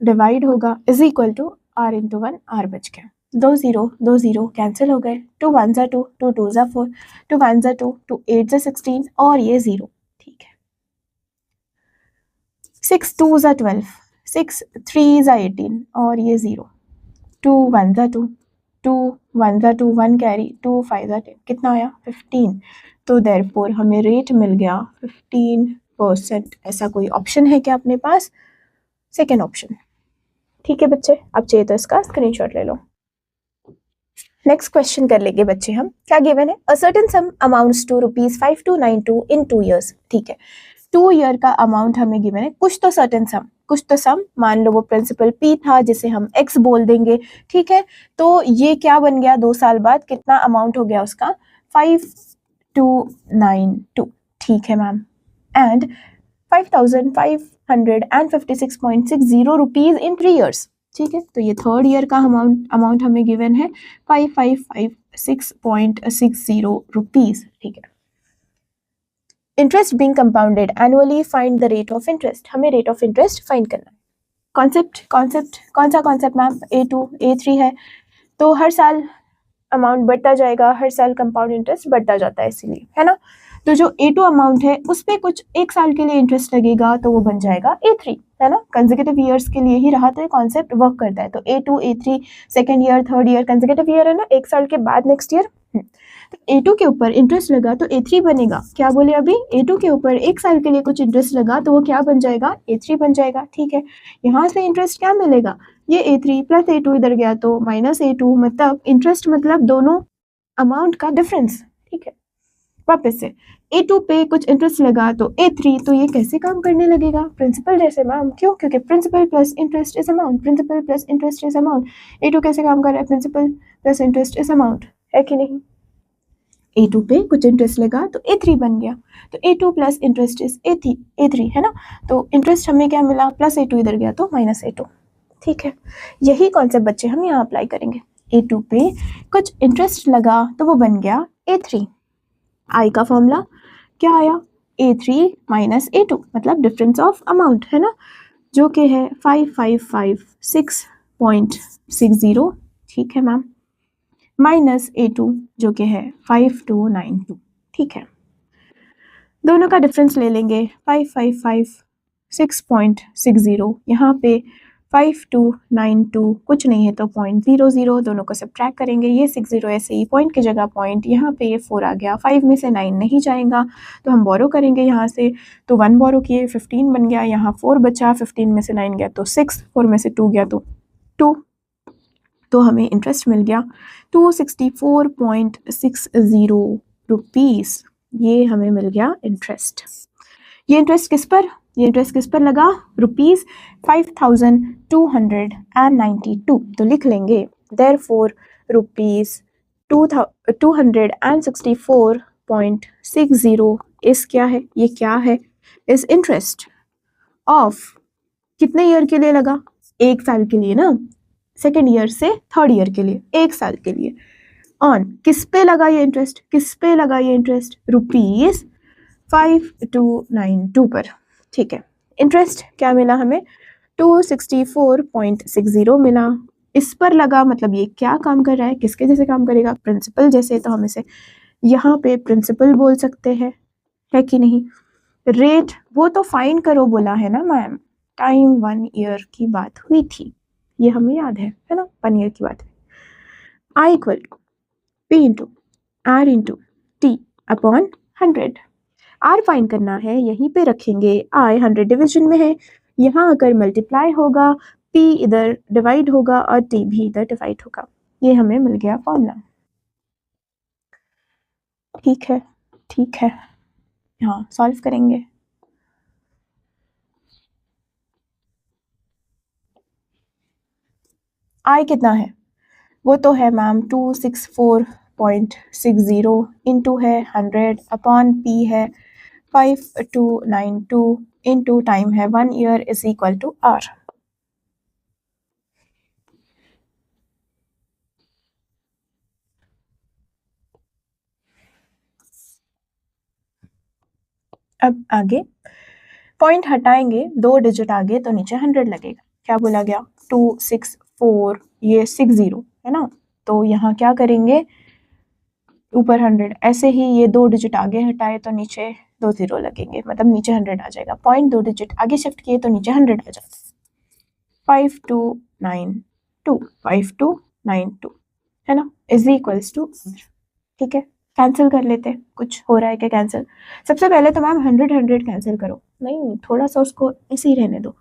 डिवाइड होगा, is equal to R into 1, R बच गया, 2 0 कैंसिल हो गए, 2 1 जा 2, 2 2 जा 4, 2 1 जा 2, 2 8 जा 16 और ये 0। ठीक है, 6 2 जा 12, 6 3 जा 18 और ये 0, 2 1 जा 2, 2 1 जा 2, 1 कैरी, 2 5 जा 10, कितना आया 15। तो देयरफॉर हमें रेट मिल गया 15%। ऐसा कोई ऑप्शन है क्या अपने पास? Second option. ठीक है बच्चे, अब चाहिए तो इसका स्क्रीनशॉट ले लो। नेक्स्ट क्वेश्चन कर लेंगे बच्चे हम। क्या गिवन है? A certain sum amounts to ₹5292 in 2 years। ठीक है, 2 ईयर का अमाउंट हमें गिवन है, कुछ तो सर्टेन सम, कुछ तो सम, मान लो वो प्रिंसिपल P था जिसे हम X बोल देंगे। ठीक है, तो ये क्या बन गया 2 साल बाद, कितना अमाउंट हो गया उसका? 5292। ठीक है ma'am, and 5556.60 rupees in 3 years। ठीक है, तो ये थर्ड ईयर का अमाउंट हमें गिवन है 5556.60 रुपीज। ठीक है, interest being compounded annually, find the rate of interest. हमें रेट ऑफ इंटरेस्ट फाइंड करना है। कॉन्सेप्ट कौन सा कॉन्सेप्ट मैम? A2 A3 है, तो हर साल अमाउंट बढ़ता जाएगा, हर साल कंपाउंड इंटरेस्ट बढ़ता जाता है, इसीलिए, है ना। तो जो A2 अमाउंट है उस पर कुछ 1 साल के लिए इंटरेस्ट लगेगा, तो वो बन जाएगा A3, है ना। कंसेक्यूटिव ईयर्स के लिए ही रहा तो ये कॉन्सेप्ट वर्क करता है। तो A2 A3 second year, third year, consecutive year है ना, 1 साल के बाद नेक्स्ट ईयर। तो A2 के ऊपर इंटरेस्ट लगा तो A3 बनेगा। क्या बोले अभी? A2 के ऊपर 1 साल के लिए कुछ इंटरेस्ट लगा तो वो क्या बन जाएगा? A3 बन जाएगा। ठीक है, यहाँ से इंटरेस्ट क्या मिलेगा? ये A3 प्लस A2 इधर गया तो माइनस A2, मतलब इंटरेस्ट मतलब दोनों अमाउंट का डिफरेंस। ठीक है, वापस से A2 पे कुछ इंटरेस्ट लगा तो A3, तो ये कैसे काम करने लगेगा? प्रिंसिपल जैसे मैम। क्यों? क्योंकि principal plus interest is amount, principal plus interest is amount. A2 कैसे काम कर रहा है? Principal plus interest is amount, है कि नहीं। A2 पे कुछ इंटरेस्ट लगा तो A3 बन गया, तो A2 plus interest is A3, है ना। तो इंटरेस्ट हमें क्या मिला? प्लस A2 इधर गया तो माइनस A2। ठीक है, यही कॉन्सेप्ट बच्चे हम यहाँ अप्लाई करेंगे। A2 पे कुछ इंटरेस्ट लगा तो वो बन गया A3। I का फॉर्मूला क्या आया? A3 माइनस A2, मतलब डिफरेंस ऑफ अमाउंट, है ना, जो कि है 5556.60। ठीक है मैम, माइनस A2 जो कि है 5292। ठीक है, दोनों का डिफरेंस ले लेंगे, 5556.60, यहाँ पे 5292 कुछ नहीं है तो 0.00, दोनों को सब्ट्रैक्ट करेंगे, ये 60 ऐसे ही पॉइंट की जगह पॉइंट, यहाँ पे ये 4 आ गया, 5 में से 9 नहीं जाएगा तो हम बोरो करेंगे यहाँ से, तो 1 बोरो किए 15 बन गया, यहाँ 4 बचा, 15 में से 9 गया तो 6, 4 में से 2 गया तो 2, तो हमें इंटरेस्ट मिल गया 264.60 रुपीज़। ये हमें मिल गया इंटरेस्ट। ये इंटरेस्ट किस पर? ये इंटरेस्ट किस पर लगा? ₹5292। तो लिख लेंगे देयरफॉर ₹264.60 इस क्या है? ये क्या है? इस इंटरेस्ट ऑफ कितने ईयर के लिए लगा? 1 साल के लिए ना, सेकेंड ईयर से थर्ड ईयर के लिए 1 साल के लिए। ऑन किस पे लगा ये इंटरेस्ट? किस पे लगा ये इंटरेस्ट? ₹5292 पर। ठीक है, इंटरेस्ट क्या मिला हमें? 264.60 मिला। इस पर लगा मतलब ये क्या काम कर रहा है? किसके जैसे काम करेगा? प्रिंसिपल जैसे, तो हम इसे यहाँ पे प्रिंसिपल बोल सकते हैं, है कि नहीं। रेट वो तो फाइंड करो बोला है ना मैम, टाइम 1 ईयर की बात हुई थी, ये हमें याद है ना, 1 ईयर की बात है। I equal to P into R into T upon 100। R find करना है, यहीं पे रखेंगे, I 100 डिविजन में है, यहाँ आकर मल्टीप्लाई होगा, P इधर डिवाइड होगा और T भी इधर डिवाइड होगा। ये हमें मिल गया फॉर्मूला। ठीक है, ठीक है, हाँ सॉल्व करेंगे। I कितना है? वो तो है मैम 264.60 इंटू है 100 अपॉन पी है 5292 इंटू टाइम है 1 year is equal to R. अब आगे पॉइंट हटाएंगे, 2 डिजिट आगे तो नीचे 100 लगेगा। क्या बोला गया 264 ये 60 है ना, तो यहाँ क्या करेंगे ऊपर 100, ऐसे ही ये 2 डिजिट आगे हटाए तो नीचे 2 0 लगेंगे, मतलब नीचे 100 आ जाएगा। पॉइंट 2 डिजिट आगे शिफ्ट किए तो नीचे 100 आ जाता है। 5292 है ना इज इक्वल्स टू, ठीक है कैंसिल कर लेते हैं। कुछ हो रहा है क्या कैंसिल? सबसे पहले तो मैम 100 100 कैंसिल करो, नहीं थोड़ा सा उसको ऐसे ही रहने दो,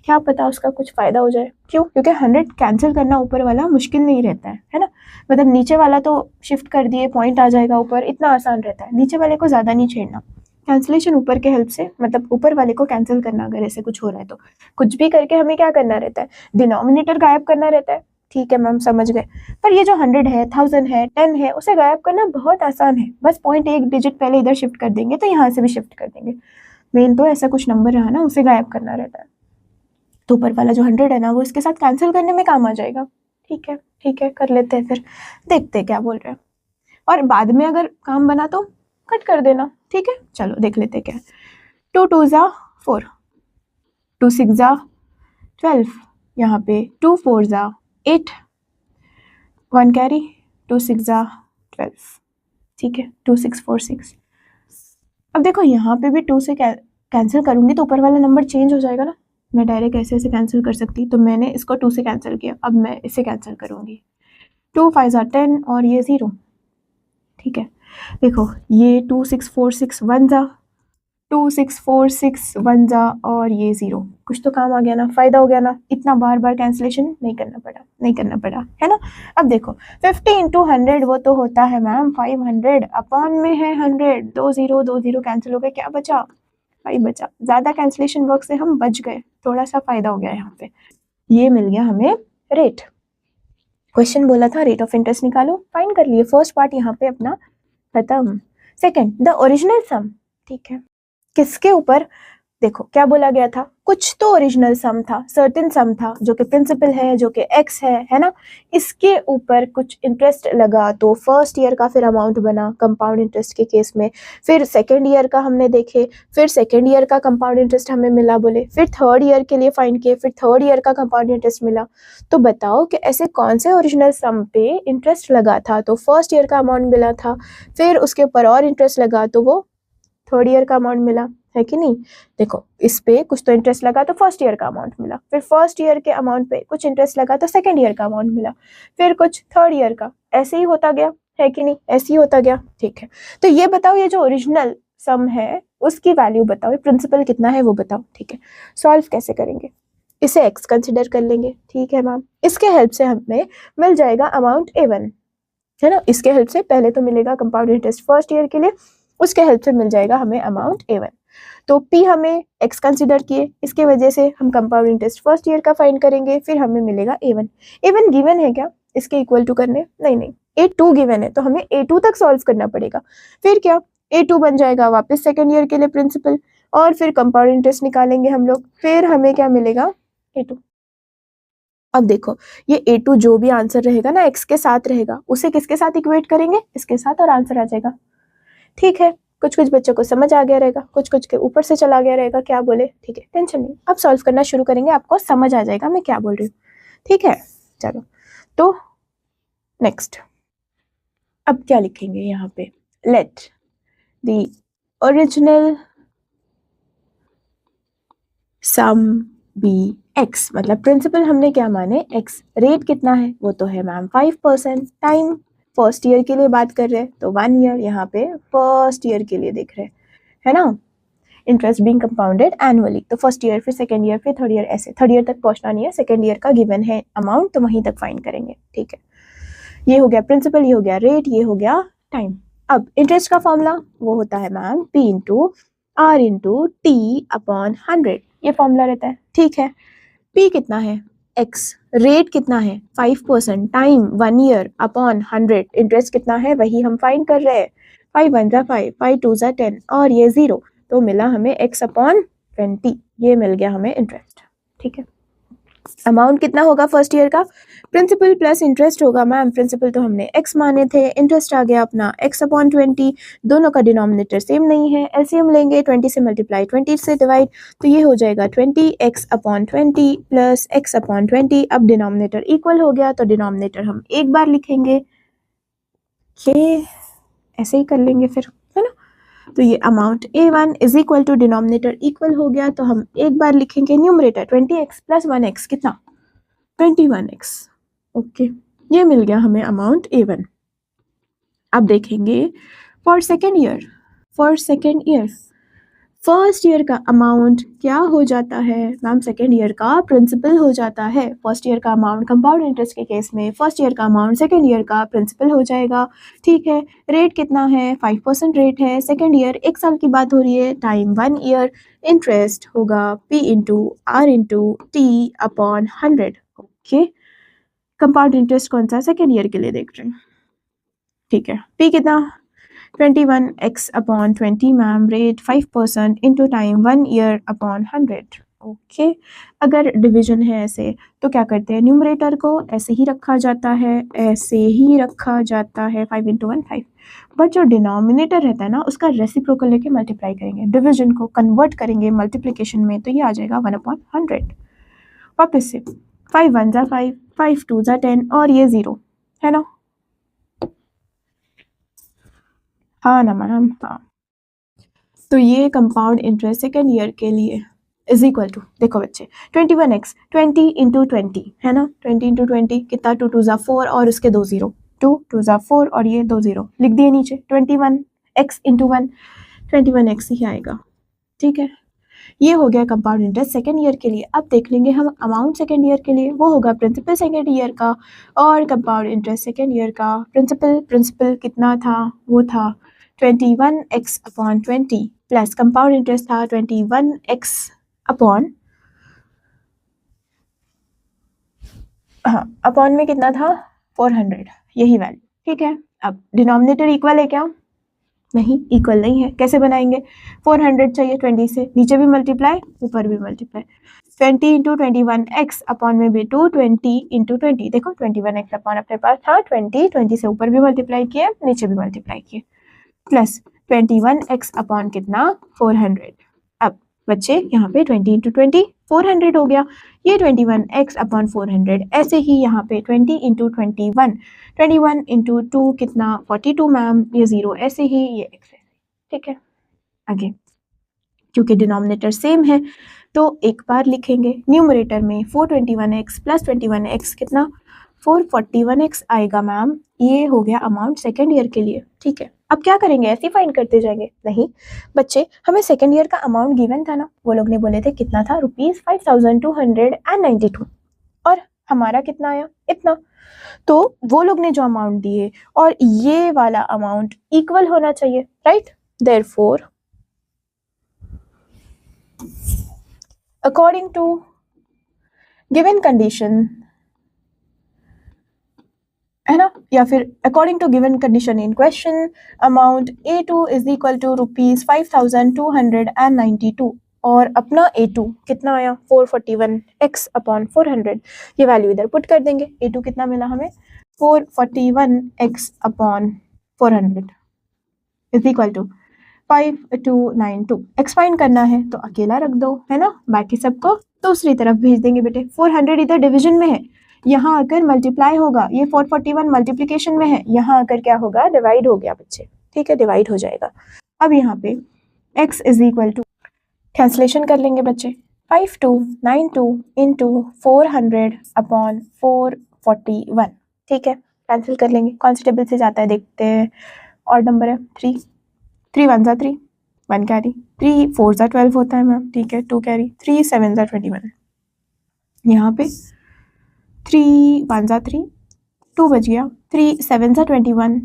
क्या पता उसका कुछ फ़ायदा हो जाए। क्यों? क्योंकि 100 कैंसिल करना ऊपर वाला मुश्किल नहीं रहता है ना, मतलब नीचे वाला तो शिफ्ट कर दिए पॉइंट आ जाएगा ऊपर, इतना आसान रहता है। नीचे वाले को ज़्यादा नहीं छेड़ना, कैंसिलेशन ऊपर के हेल्प से, मतलब ऊपर वाले को कैंसिल करना अगर ऐसे कुछ हो रहा है तो। कुछ भी करके हमें क्या करना रहता है, डिनोमिनेटर गायब करना रहता है। ठीक है मैम समझ गए, पर ये जो 100 है 1000 है 10 है उसे गायब करना बहुत आसान है, बस पॉइंट एक डिजिट पहले इधर शिफ्ट कर देंगे तो यहाँ से भी शिफ्ट कर देंगे। मेन तो ऐसा कुछ नंबर रहा ना उसे गायब करना रहता है, तो ऊपर वाला जो 100 है ना वो इसके साथ कैंसिल करने में काम आ जाएगा। ठीक है कर लेते हैं, फिर देखते हैं क्या बोल रहे हैं, और बाद में अगर काम बना तो कट कर देना। ठीक है चलो देख लेते हैं क्या। 2 2 ज़ा 4, 2 6 ज़ा 12, यहाँ पे 2 4 ज़ा 8, 1 कैरी 2 6 ज़ा 12, ठीक है 2 6 4 6। अब देखो यहाँ पे भी 2 से कैंसिल करूँगी तो ऊपर वाला नंबर चेंज हो जाएगा ना, मैं डायरेक्ट ऐसे ऐसे कैंसिल कर सकती, तो मैंने इसको 2 से कैंसिल किया, अब मैं इसे कैंसिल करूँगी। 2 5 ज़ा 10 और ये 0, ठीक है देखो ये 2 6 4 6 1 ज़ा 2 6 4 6 1 ज़ा और ये 0, कुछ तो काम आ गया ना, फ़ायदा हो गया ना, इतना बार बार कैंसिलेशन नहीं करना पड़ा है ना। अब देखो 50 इंटू 100 वो तो होता है मैम 500 अपॉन में है 100, 2 0 कैंसिल हो गए, क्या बचा 5 बचा, ज़्यादा कैंसिलेशन वर्क से हम बच गए, थोड़ा सा फ़ायदा हो गया यहाँ पे। ये मिल गया हमें रेट, क्वेश्चन बोला था रेट ऑफ इंटरेस्ट निकालो, फाइंड कर लिए, फर्स्ट पार्ट यहाँ पे अपना खत्म। सेकंड द ओरिजिनल सम, ठीक है किसके ऊपर, देखो क्या बोला गया था, कुछ तो ओरिजिनल सम था, सर्टेन सम था जो कि प्रिंसिपल है जो कि एक्स है ना, इसके ऊपर कुछ इंटरेस्ट लगा तो फर्स्ट ईयर का फिर अमाउंट बना कंपाउंड इंटरेस्ट के केस में, फिर सेकेंड ईयर का हमने देखे, फिर सेकेंड ईयर का कंपाउंड इंटरेस्ट हमें मिला बोले, फिर थर्ड ईयर के लिए फाइंड किए, फिर थर्ड ईयर का कंपाउंड इंटरेस्ट मिला। तो बताओ कि ऐसे कौन से ओरिजिनल सम पे इंटरेस्ट लगा था तो फर्स्ट ईयर का अमाउंट मिला था, फिर उसके ऊपर और इंटरेस्ट लगा तो वो थर्ड ईयर का अमाउंट मिला, है कि नहीं। देखो इस पे कुछ तो इंटरेस्ट लगा तो फर्स्ट ईयर का अमाउंट मिला, फिर फर्स्ट ईयर के अमाउंट पे कुछ इंटरेस्ट लगा तो सेकंड ईयर का अमाउंट मिला, फिर कुछ थर्ड ईयर का, ऐसे ही होता गया, है कि नहीं, ऐसे ही होता गया। ठीक है तो ये बताओ ये जो ओरिजिनल सम है उसकी वैल्यू बताओ, प्रिंसिपल कितना है वो बताओ। ठीक है सॉल्व कैसे करेंगे, इसे x कंसिडर कर लेंगे, ठीक है मैम, इसके हेल्प से हमें मिल जाएगा अमाउंट A1, है ना, इसके हेल्प से पहले तो मिलेगा कंपाउंड इंटरेस्ट फर्स्ट ईयर के लिए, उसके हेल्प से मिल जाएगा हमें अमाउंट A1। तो P हमें x कंसिडर किए, इसके वजह से हम कंपाउंड इंटरेस्ट फर्स्ट ईयर का फाइंड करेंगे, फिर हमें मिलेगा A1। A1 गिवन है क्या इसके इक्वल टू करने, नहीं A2 गिवन है तो हमें A2 तक सॉल्व करना पड़ेगा, फिर क्या A2 बन जाएगा वापस सेकेंड ईयर के लिए प्रिंसिपल, और फिर कंपाउंड इंटरेस्ट निकालेंगे हम लोग, फिर हमें क्या मिलेगा A2। अब देखो ये A2 जो भी आंसर रहेगा ना x के साथ रहेगा, उसे किसके साथ इक्वेट करेंगे, इसके साथ, और आंसर आ जाएगा। ठीक है कुछ बच्चों को समझ आ गया रहेगा, कुछ के ऊपर से चला गया रहेगा, क्या बोले, ठीक है टेंशन नहीं, अब सॉल्व करना शुरू करेंगे, आपको समझ आ जाएगा मैं क्या बोल रही हूँ। ठीक है चलो तो नेक्स्ट अब क्या लिखेंगे यहाँ पे, let the original sum be x, मतलब प्रिंसिपल हमने क्या माने x, रेट कितना है वो तो है मैम 5%, टाइम फर्स्ट ईयर के लिए बात कर रहे हैं तो 1 ईयर, यहाँ पे फर्स्ट ईयर के लिए देख रहे हैं, है ना, इंटरेस्ट बीइंग कंपाउंडेड एनुअली, तो फर्स्ट ईयर फिर सेकेंड ईयर फिर थर्ड ईयर, ऐसे थर्ड ईयर तक पहुंचना नहीं है, सेकेंड ईयर का गिवन है अमाउंट तो वहीं तक फाइंड करेंगे। ठीक है ये हो गया प्रिंसिपल, ये हो गया रेट, ये हो गया टाइम। अब इंटरेस्ट का फॉर्मूला वो होता है ma'am P into R into T upon 100, ये फॉर्मूला रहता है। ठीक है P कितना है एक्स, रेट कितना है 5%, टाइम 1 ईयर अपॉन 100, इंटरेस्ट कितना है वही हम फाइंड कर रहे हैं, 5 1 जा 5, 5 2 जा 10 और ये 0, तो मिला हमें x अपॉन 20, ये मिल गया हमें इंटरेस्ट। ठीक है, अमाउंट कितना होगा फर्स्ट ईयर का, प्रिंसिपल प्लस इंटरेस्ट होगा मैम, प्रिंसिपल तो हमने x माने थे, इंटरेस्ट आ गया अपना x अपॉन 20, दोनों का डिनोमिनेटर सेम नहीं है, एलसीएम लेंगे 20 से मल्टीप्लाई 20 से डिवाइड, तो ये हो जाएगा 20x upon 20 plus x upon 20, अब डिनोमिनेटर इक्वल हो गया तो डिनोमिनेटर हम एक बार लिखेंगे, ये ऐसे ही कर लेंगे फिर, है ना, तो ये amount A1 is equal to denominator equal हो गया तो हम एक बार लिखेंगे न्यूमरेटर 20x प्लस 1x कितना 21x, ओके, ये मिल गया हमें अमाउंट A1। अब देखेंगे for second year, first year का अमाउंट क्या हो जाता है मैम, सेकेंड ईयर का प्रिंसिपल हो जाता है, फर्स्ट ईयर का अमाउंट कंपाउंड इंटरेस्ट के केस में फर्स्ट ईयर का अमाउंट सेकेंड ईयर का प्रिंसिपल हो जाएगा। ठीक है, रेट कितना है 5% रेट है, सेकेंड ईयर 1 साल की बात हो रही है, टाइम 1 ईयर, इंटरेस्ट होगा P into R into T upon 100। Okay, compound interest कौन सा सेकेंड ईयर के लिए देख रहे हैं। ठीक है, P कितना 21x upon 20 ma'am, rate 5% into time 1 year upon 100। Okay, अगर डिवीजन है ऐसे तो क्या करते हैं, न्यूमरेटर को ऐसे ही रखा जाता है, ऐसे ही रखा जाता है 5 इंटू 1 5, बट जो डिनोमिनेटर रहता है ना उसका रेसिप्रोकल लेके मल्टीप्लाई करेंगे, डिवीजन को कन्वर्ट करेंगे मल्टीप्लिकेशन में, तो ये आ जाएगा 1 अपॉन 100। वापस से 5 1 जा 5, 5 2 जा 10 और ये 0, है ना, हाँ ना मैम, हाँ, तो ये कंपाउंड इंटरेस्ट सेकेंड ईयर के लिए इज इक्वल टू, देखो बच्चे 21x 20 इंटू 20 है ना, 20 इंटू 20 कितना, 2 2 जा 4 और उसके 2 0, 2 2 जा 4 और ये 2 0 लिख दिए नीचे, 21x इंटू 1 21x ही आएगा। ठीक है, ये हो गया कंपाउंड इंटरेस्ट सेकेंड ईयर के लिए। अब देख लेंगे हम अमाउंट सेकेंड ईयर के लिए, वो होगा प्रिंसिपल सेकेंड ईयर का और कंपाउंड इंटरेस्ट सेकेंड ईयर का। प्रिंसिपल कितना था, वो था 21x upon 20 plus compound interest था 21x अपॉन, हाँ अपॉन में कितना था 400, यही वैल्यू। ठीक है, अब डिनोमिनेटर इक्वल है क्या, नहीं इक्वल नहीं है, कैसे बनाएंगे, 400 चाहिए 20 से, नीचे भी मल्टीप्लाई ऊपर भी मल्टीप्लाई, 20 इंटू 21x अपॉन में भी 2, 20 इंटू 20, देखो 21x अपॉन अपने पास था 20 से ऊपर भी मल्टीप्लाई किए नीचे भी मल्टीप्लाई किए, प्लस 21x अपॉन कितना 400। अब बच्चे यहाँ पे 20 इंटू 20 400 हो गया, ये 21x अपॉन 400, ऐसे ही यहाँ पे 20 इंटू 21 इंटू 2 कितना 42 मैम, ये 0 ऐसे ही, ये x ऐसे। ठीक है, आगे क्योंकि डिनोमिनेटर सेम है तो एक बार लिखेंगे, न्यूमरेटर में 421x प्लस 21x कितना 441x आएगा मैम, ये हो गया अमाउंट सेकेंड ईयर के लिए। ठीक है, अब क्या करेंगे, ऐसे ही फाइंड करते जाएंगे, नहीं बच्चे हमें सेकेंड ईयर का अमाउंट गिवन था ना, वो लोग ने बोले थे कितना था ₹5292 और हमारा कितना आया इतना, तो वो लोग ने जो अमाउंट दिए और ये वाला अमाउंट इक्वल होना चाहिए, right, therefore according to given condition, है ना, या फिर according to given condition in question, amount A2 is equal to ₹5292 और अपना A2 कितना आया 441x अपॉन 400, ये वैल्यू इधर पुट कर देंगे, A2 कितना मिला हमें 441x upon 400 is equal to 5292, expand करना है तो अकेला रख दो, है ना, बाकी सबको दूसरी तरफ भेज देंगे बेटे, 400 इधर डिवीजन में है, यहाँ आकर मल्टीप्लाई होगा, ये 441 मल्टीप्लिकेशन में है, यहाँ आकर क्या होगा डिवाइड हो गया बच्चे। ठीक है, डिवाइड हो जाएगा। अब यहाँ पे x is equal to, translation कर लेंगे बच्चे, 5292 इंटू 400 अपॉन 441। ठीक है, कैंसिल कर लेंगे, कौन सी टेबल से जाता है देखते हैं, और नंबर है 3 1 जा 3 1 कैरी, 3 4 जा 12 होता है मैम, ठीक है 2 कैरी, 3 7 जा 21, यहाँ पे 3 1 जा 3 2 बच गया, 3 7 जा 21,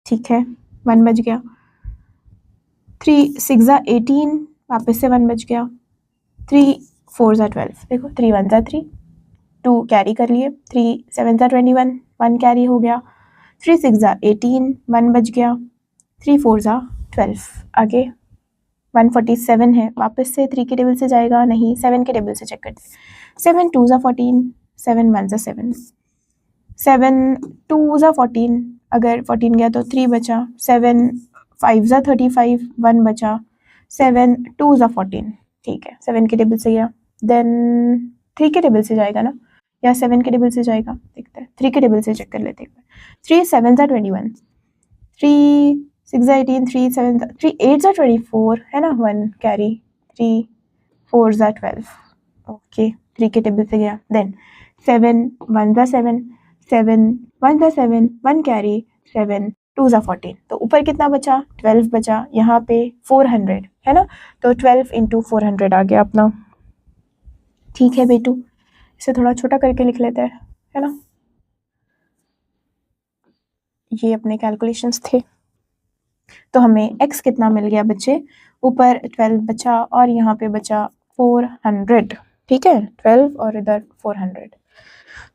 ठीक है 1 बच गया, 3 6 जा 18 वापस से 1 बच गया, 3 4 जा 12, देखो 3 1 जा 3 2 कैरी कर लिए, 3 7 ज़ा 21, 1 कैरी हो गया, 3 6 ज़ा 18, 1 बच गया, 3 4 ज़ा 12, आगे 147 है, वापस से 3 के टेबल से जाएगा, नहीं 7 के टेबल से चेक करते हैं, 7 2 ज़ा 14, 7 1 ज़ा 7, 7 2 ज़ा 14, अगर 14 गया तो 3 बचा, 7 5 ज़ा 35, 1 बचा, 7 2 ज़ा 14, ठीक है 7 के टेबल से गया, देन 3 के टेबल से जाएगा ना या 7 के टेबल से जाएगा, देखते हैं 3 के टेबल से चेक कर लेते हैं, 3 7 ज़ा 21, 3 6 ज़ा 18, 3 7 3 8 ज़ा 24 है ना, 1 कैरी, 3 4 ज़ा 12, ओके 3 के टेबल से गया, देन 7 1 ज़ा 7, 7 1 ज़ा 7, 1 कैरी, 7 2 ज़ा 14, तो ऊपर कितना बचा, 12 बचा, यहाँ पे 400 है ना, तो 12 इंटू 400 आ गया अपना, ठीक है बेटू, इसे थोड़ा छोटा करके लिख लेते हैं, है ना, ये अपने कैलकुलेशंस थे, तो हमें x कितना मिल गया बच्चे, ऊपर 12 बचा और यहाँ पे बचा 400, ठीक है 12 और इधर 400,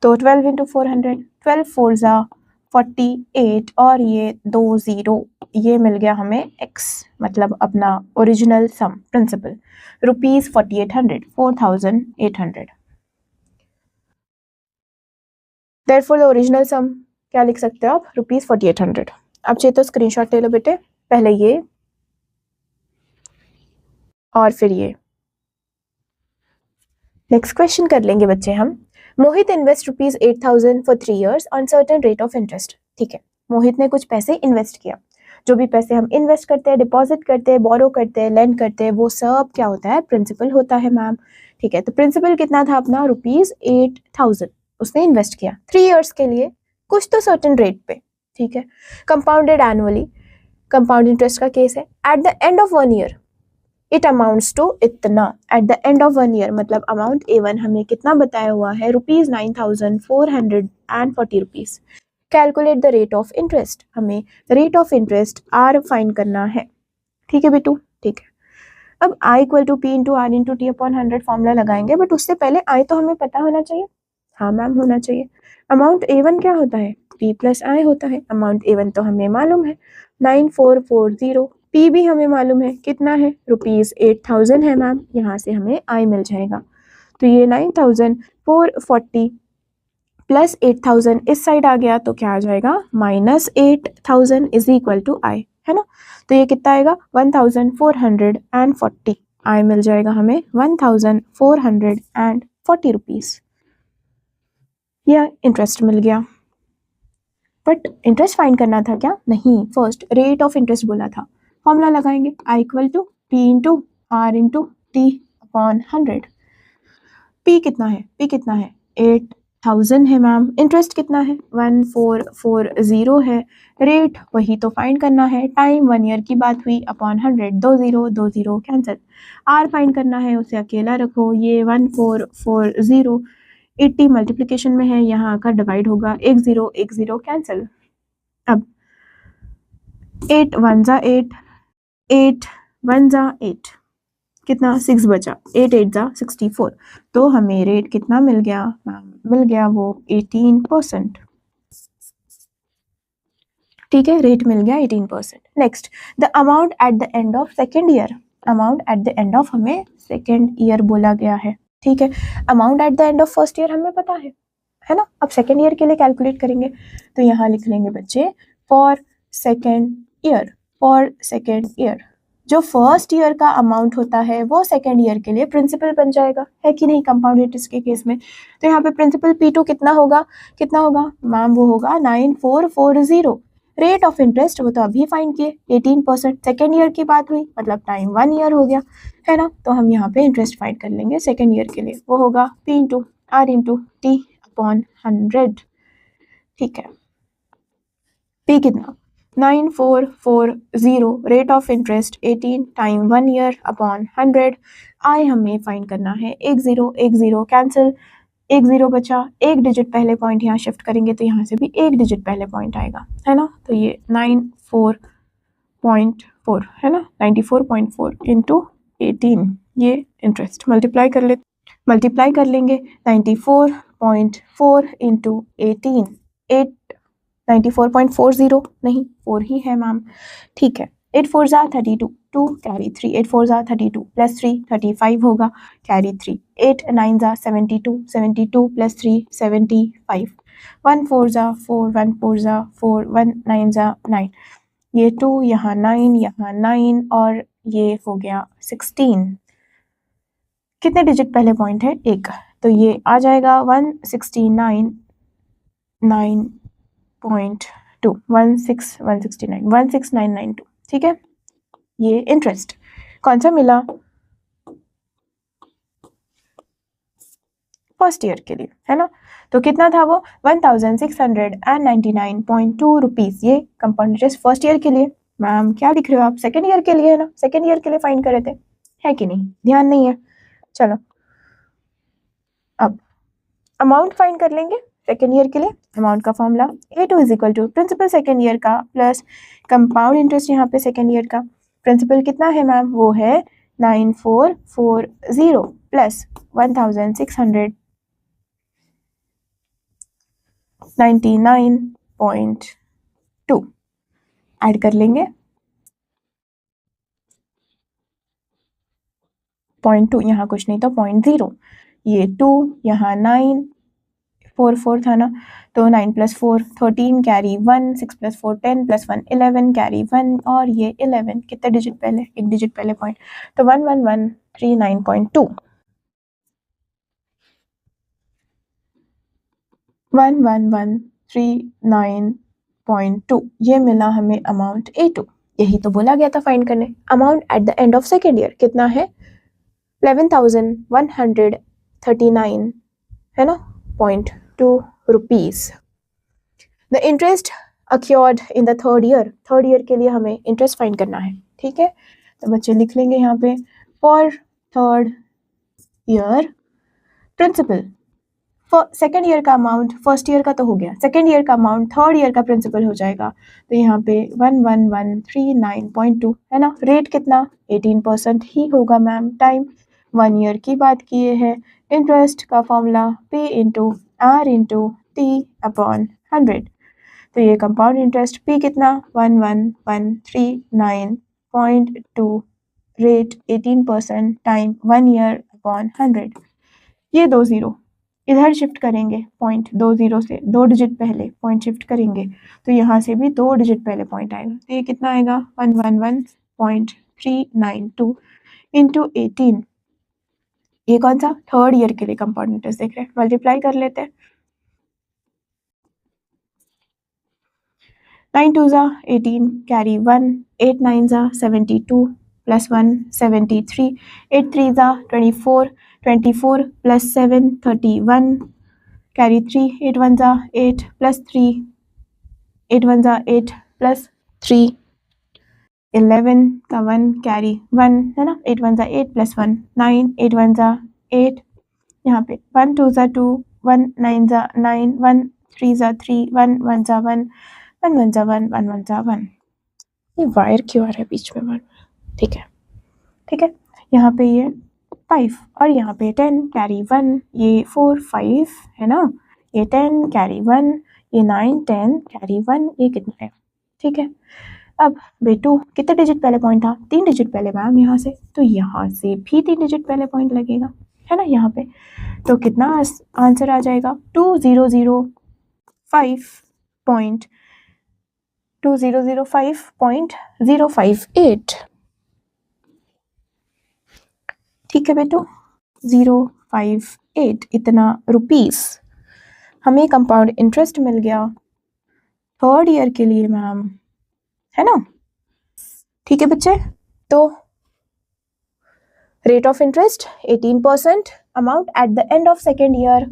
तो 12 इंटू 400, 12 4 ज़ा 48 और ये 2 0, ये मिल गया हमें x, मतलब अपना original sum principal ₹4800, 4800, therefore the original sum क्या लिख सकते हो आप, ₹4800। अब चाहिए तो स्क्रीनशॉट ले लो बेटे, पहले ये और फिर ये। नेक्स्ट क्वेश्चन कर लेंगे बच्चे हम, Mohit invest ₹8,000 for 3 years on certain rate of interest, ठीक है मोहित ने कुछ पैसे इन्वेस्ट किया, जो भी पैसे हम इन्वेस्ट करते हैं, डिपॉजिट करते हैं, बोरो करते हैं, लेंड करते हैं, वो सब क्या होता है, प्रिंसिपल होता है मैम, ठीक है, तो प्रिंसिपल कितना था अपना, ₹8,000 उसने इन्वेस्ट किया 3 years के लिए, कुछ तो सर्टेन रेट पे, ठीक है, कंपाउंडेड एनुअली, कंपाउंड इंटरेस्ट का केस है, at the end of 1 year it amounts to इतना, at the end of 1 year मतलब अमाउंट A1 हमें कितना बताया हुआ है, ₹9,440, calculate the rate of interest, हमें rate of interest R find करना है, ठीक है बेटू, ठीक है, अब I equal to P into R into T upon 100 formula लगाएंगे, बट उससे पहले I तो हमें पता होना चाहिए, हाँ मैम होना चाहिए, अमाउंट A1 क्या होता है, P प्लस I होता है, अमाउंट A1 तो हमें मालूम है 9440, P भी हमें मालूम है कितना है, ₹8,000 है मैम, यहाँ से हमें I मिल जाएगा, तो ये 9,440 प्लस 8,000 इस साइड आ गया तो क्या आ जाएगा, -8,000 इज इक्वल टू I, है ना, तो ये कितना आएगा 1,440, I मिल जाएगा हमें 1,440 रुपीज़, यह इंटरेस्ट मिल गया, बट इंटरेस्ट फाइंड करना था क्या, नहीं, फर्स्ट रेट ऑफ इंटरेस्ट बोला था, फॉर्मूला लगाएंगे I equal to P into R into T upon 100, P कितना है, 8,000 है मैम, इंटरेस्ट कितना है 1440 है, रेट वही तो फाइंड करना है, टाइम 1 year की बात हुई, अपॉन 100, 2 0 कैंसिल, R फाइंड करना है उसे अकेला रखो, ये 1440 80 मल्टीप्लिकेशन में है, यहाँ आकर डिवाइड होगा, 1 0 कैंसिल, अब 8 1 ज़ा 8, 8 1 ज़ा 8, कितना 6 बचा, 8 8 ज़ा 64, तो हमें रेट कितना मिल गया, मिल गया वो 18%, ठीक है, रेट मिल गया 18%। Next the amount at the end of second year, amount at the end of हमें सेकेंड ईयर बोला गया है, ठीक है, amount at the end of first year हमें पता है ना, अब सेकेंड ईयर के लिए कैलकुलेट करेंगे, तो यहाँ लिख लेंगे बच्चे फॉर सेकेंड ईयर, जो फर्स्ट ईयर का अमाउंट होता है वो सेकेंड ईयर के लिए प्रिंसिपल बन जाएगा, है कि नहीं, कंपाउंड इंटरेस्ट के केस में, तो यहाँ पे प्रिंसिपल P2 कितना होगा मैम, वो होगा 9440, रेट ऑफ इंटरेस्ट वो तो अभी फाइंड किए 18%, सेकेंड ईयर की बात हुई मतलब टाइम 1 year हो गया, है ना, तो हम यहाँ पे इंटरेस्ट फाइंड कर लेंगे सेकेंड ईयर के लिए, वो होगा P into R into T upon 100, ठीक है, P कितना 9440, rate of interest 18 time 1 year upon 100, I हमें फाइंड करना है, 1 0 कैंसिल, 1 0 बचा, एक डिजिट पहले पॉइंट यहाँ शिफ्ट करेंगे तो यहाँ से भी एक डिजिट पहले पॉइंट आएगा, है ना, तो ये 94.4 है ना, 94.4 इंटू 18, ये इंटरेस्ट मल्टीप्लाई कर लेते, मल्टीप्लाई कर लेंगे 94.4 इंटू 18 94.40 नहीं 4 ही है मैम, ठीक है। 8 4 ज़ा 32 2 कैरी 3 8 4 ज़ा 32 प्लस 3 35 होगा कैरी 3 8 9 ज़ा 72 72 प्लस 3 75 1 4 ज़ा 4 1 4 ज़ा 4 1 9 ज़ा 9 ये 2 यहाँ 9 यहाँ 9 और ये हो गया 16। कितने डिजिट पहले पॉइंट है एक, तो ये आ जाएगा 169 9.2 16992 ठीक है। ये इंटरेस्ट कौन सा मिला, फर्स्ट ईयर के लिए है ना। तो कितना था वो 1699.2 रुपीज, ये कंपाउंड इंटरेस्ट फर्स्ट ईयर के लिए। मैम क्या लिख रहे हो आप, सेकेंड ईयर के लिए है ना, सेकेंड ईयर के लिए फाइंड करे थे, है कि नहीं, ध्यान नहीं है। चलो अब अमाउंट फाइंड कर लेंगे सेकेंड ईयर के लिए। अमाउंट का formula A2 is equal to principal second year का प्लस कंपाउंड इंटरेस्ट यहाँ पे सेकेंड ईयर का। प्रिंसिपल कितना है मैम, वो है 9440 प्लस 1699.2 ऐड कर लेंगे 0.2, यहाँ कुछ नहीं तो 0.0, ये 2 यहाँ 9 4 4 था ना, तो 9 + 4 13 कैरी 1 6 + 4 10 + 1 11 कैरी 1 और ये 11 कितने डिजिट पहले, एक डिजिट पहले पॉइंट, तो 11139.2 11139.2 ये मिला हमें अमाउंट A2। यही तो बोला गया था फाइंड करने। Amount at the end of second year कितना है 11,139 है ना 0.2 rupees. The interest accrued in the third year के लिए हमें इंटरेस्ट फाइंड करना है, ठीक है। तो बच्चे लिख लेंगे यहाँ पे for third year principal, second year का अमाउंट फर्स्ट ईयर का तो हो गया, सेकेंड ईयर का अमाउंट थर्ड ईयर का प्रिंसिपल हो जाएगा, तो यहाँ पे 11139.2 है ना। रेट कितना 18% ही होगा मैम। टाइम 1 ईयर की बात किए हैं। इंटरेस्ट का formula P into R into T upon 100, तो ये कंपाउंड इंटरेस्ट P कितना 11139.2 रेट 18% टाइम 1 ईयर अपॉन 100। ये 2 0 इधर शिफ्ट करेंगे, पॉइंट 2 0 से 2 डिजिट पहले पॉइंट शिफ्ट करेंगे, तो यहाँ से भी 2 डिजिट पहले पॉइंट आएगा, तो ये कितना आएगा 111.392 इंटू 18। ये कौन सा थर्ड ईयर के लिए कंपाउंड इंटरेस्ट देख रहे हैं, मल्टीप्लाई कर लेते हैं 9 2 ज़ा 18 कैरी 1 8 9 ज़ा 72 प्लस 1 73 8 3 ज़ा 24 24 प्लस 7 31 कैरी 3 8 1 ज़ा 8 प्लस 3 8 1 ज़ा 8 प्लस 3 11 का 1 कैरी 1 है ना, 8 1 ज़ा 8 प्लस 1 9 8 1 ज़ा 8, यहाँ पे 1 2 ज़ा 2 1 9 ज़ा 9 1 3 ज़ा 3 1 1 ज़ा 1 1 1 ज़ा 1 1 1 ज़ा 1। ये वायर क्यों आ रहा है बीच में 1, ठीक है ठीक है। यहाँ पे ये 5 और यहाँ पे 10 कैरी 1, ये 4 5 है ना, ये 10 कैरी 1, ये 9 10 कैरी 1, ये कितना है, ठीक है। अब बेटू कितने डिजिट पहले पॉइंट था 3 डिजिट पहले मैम यहाँ से, तो यहाँ से भी 3 डिजिट पहले पॉइंट लगेगा है ना यहाँ पे, तो कितना आंसर आ जाएगा 2005.058, ठीक है बेटू 058 इतना रुपीस हमें कंपाउंड इंटरेस्ट मिल गया थर्ड ईयर के लिए मैम, है ना, ठीक है बच्चे। तो rate of interest 18%, amount at the end of second year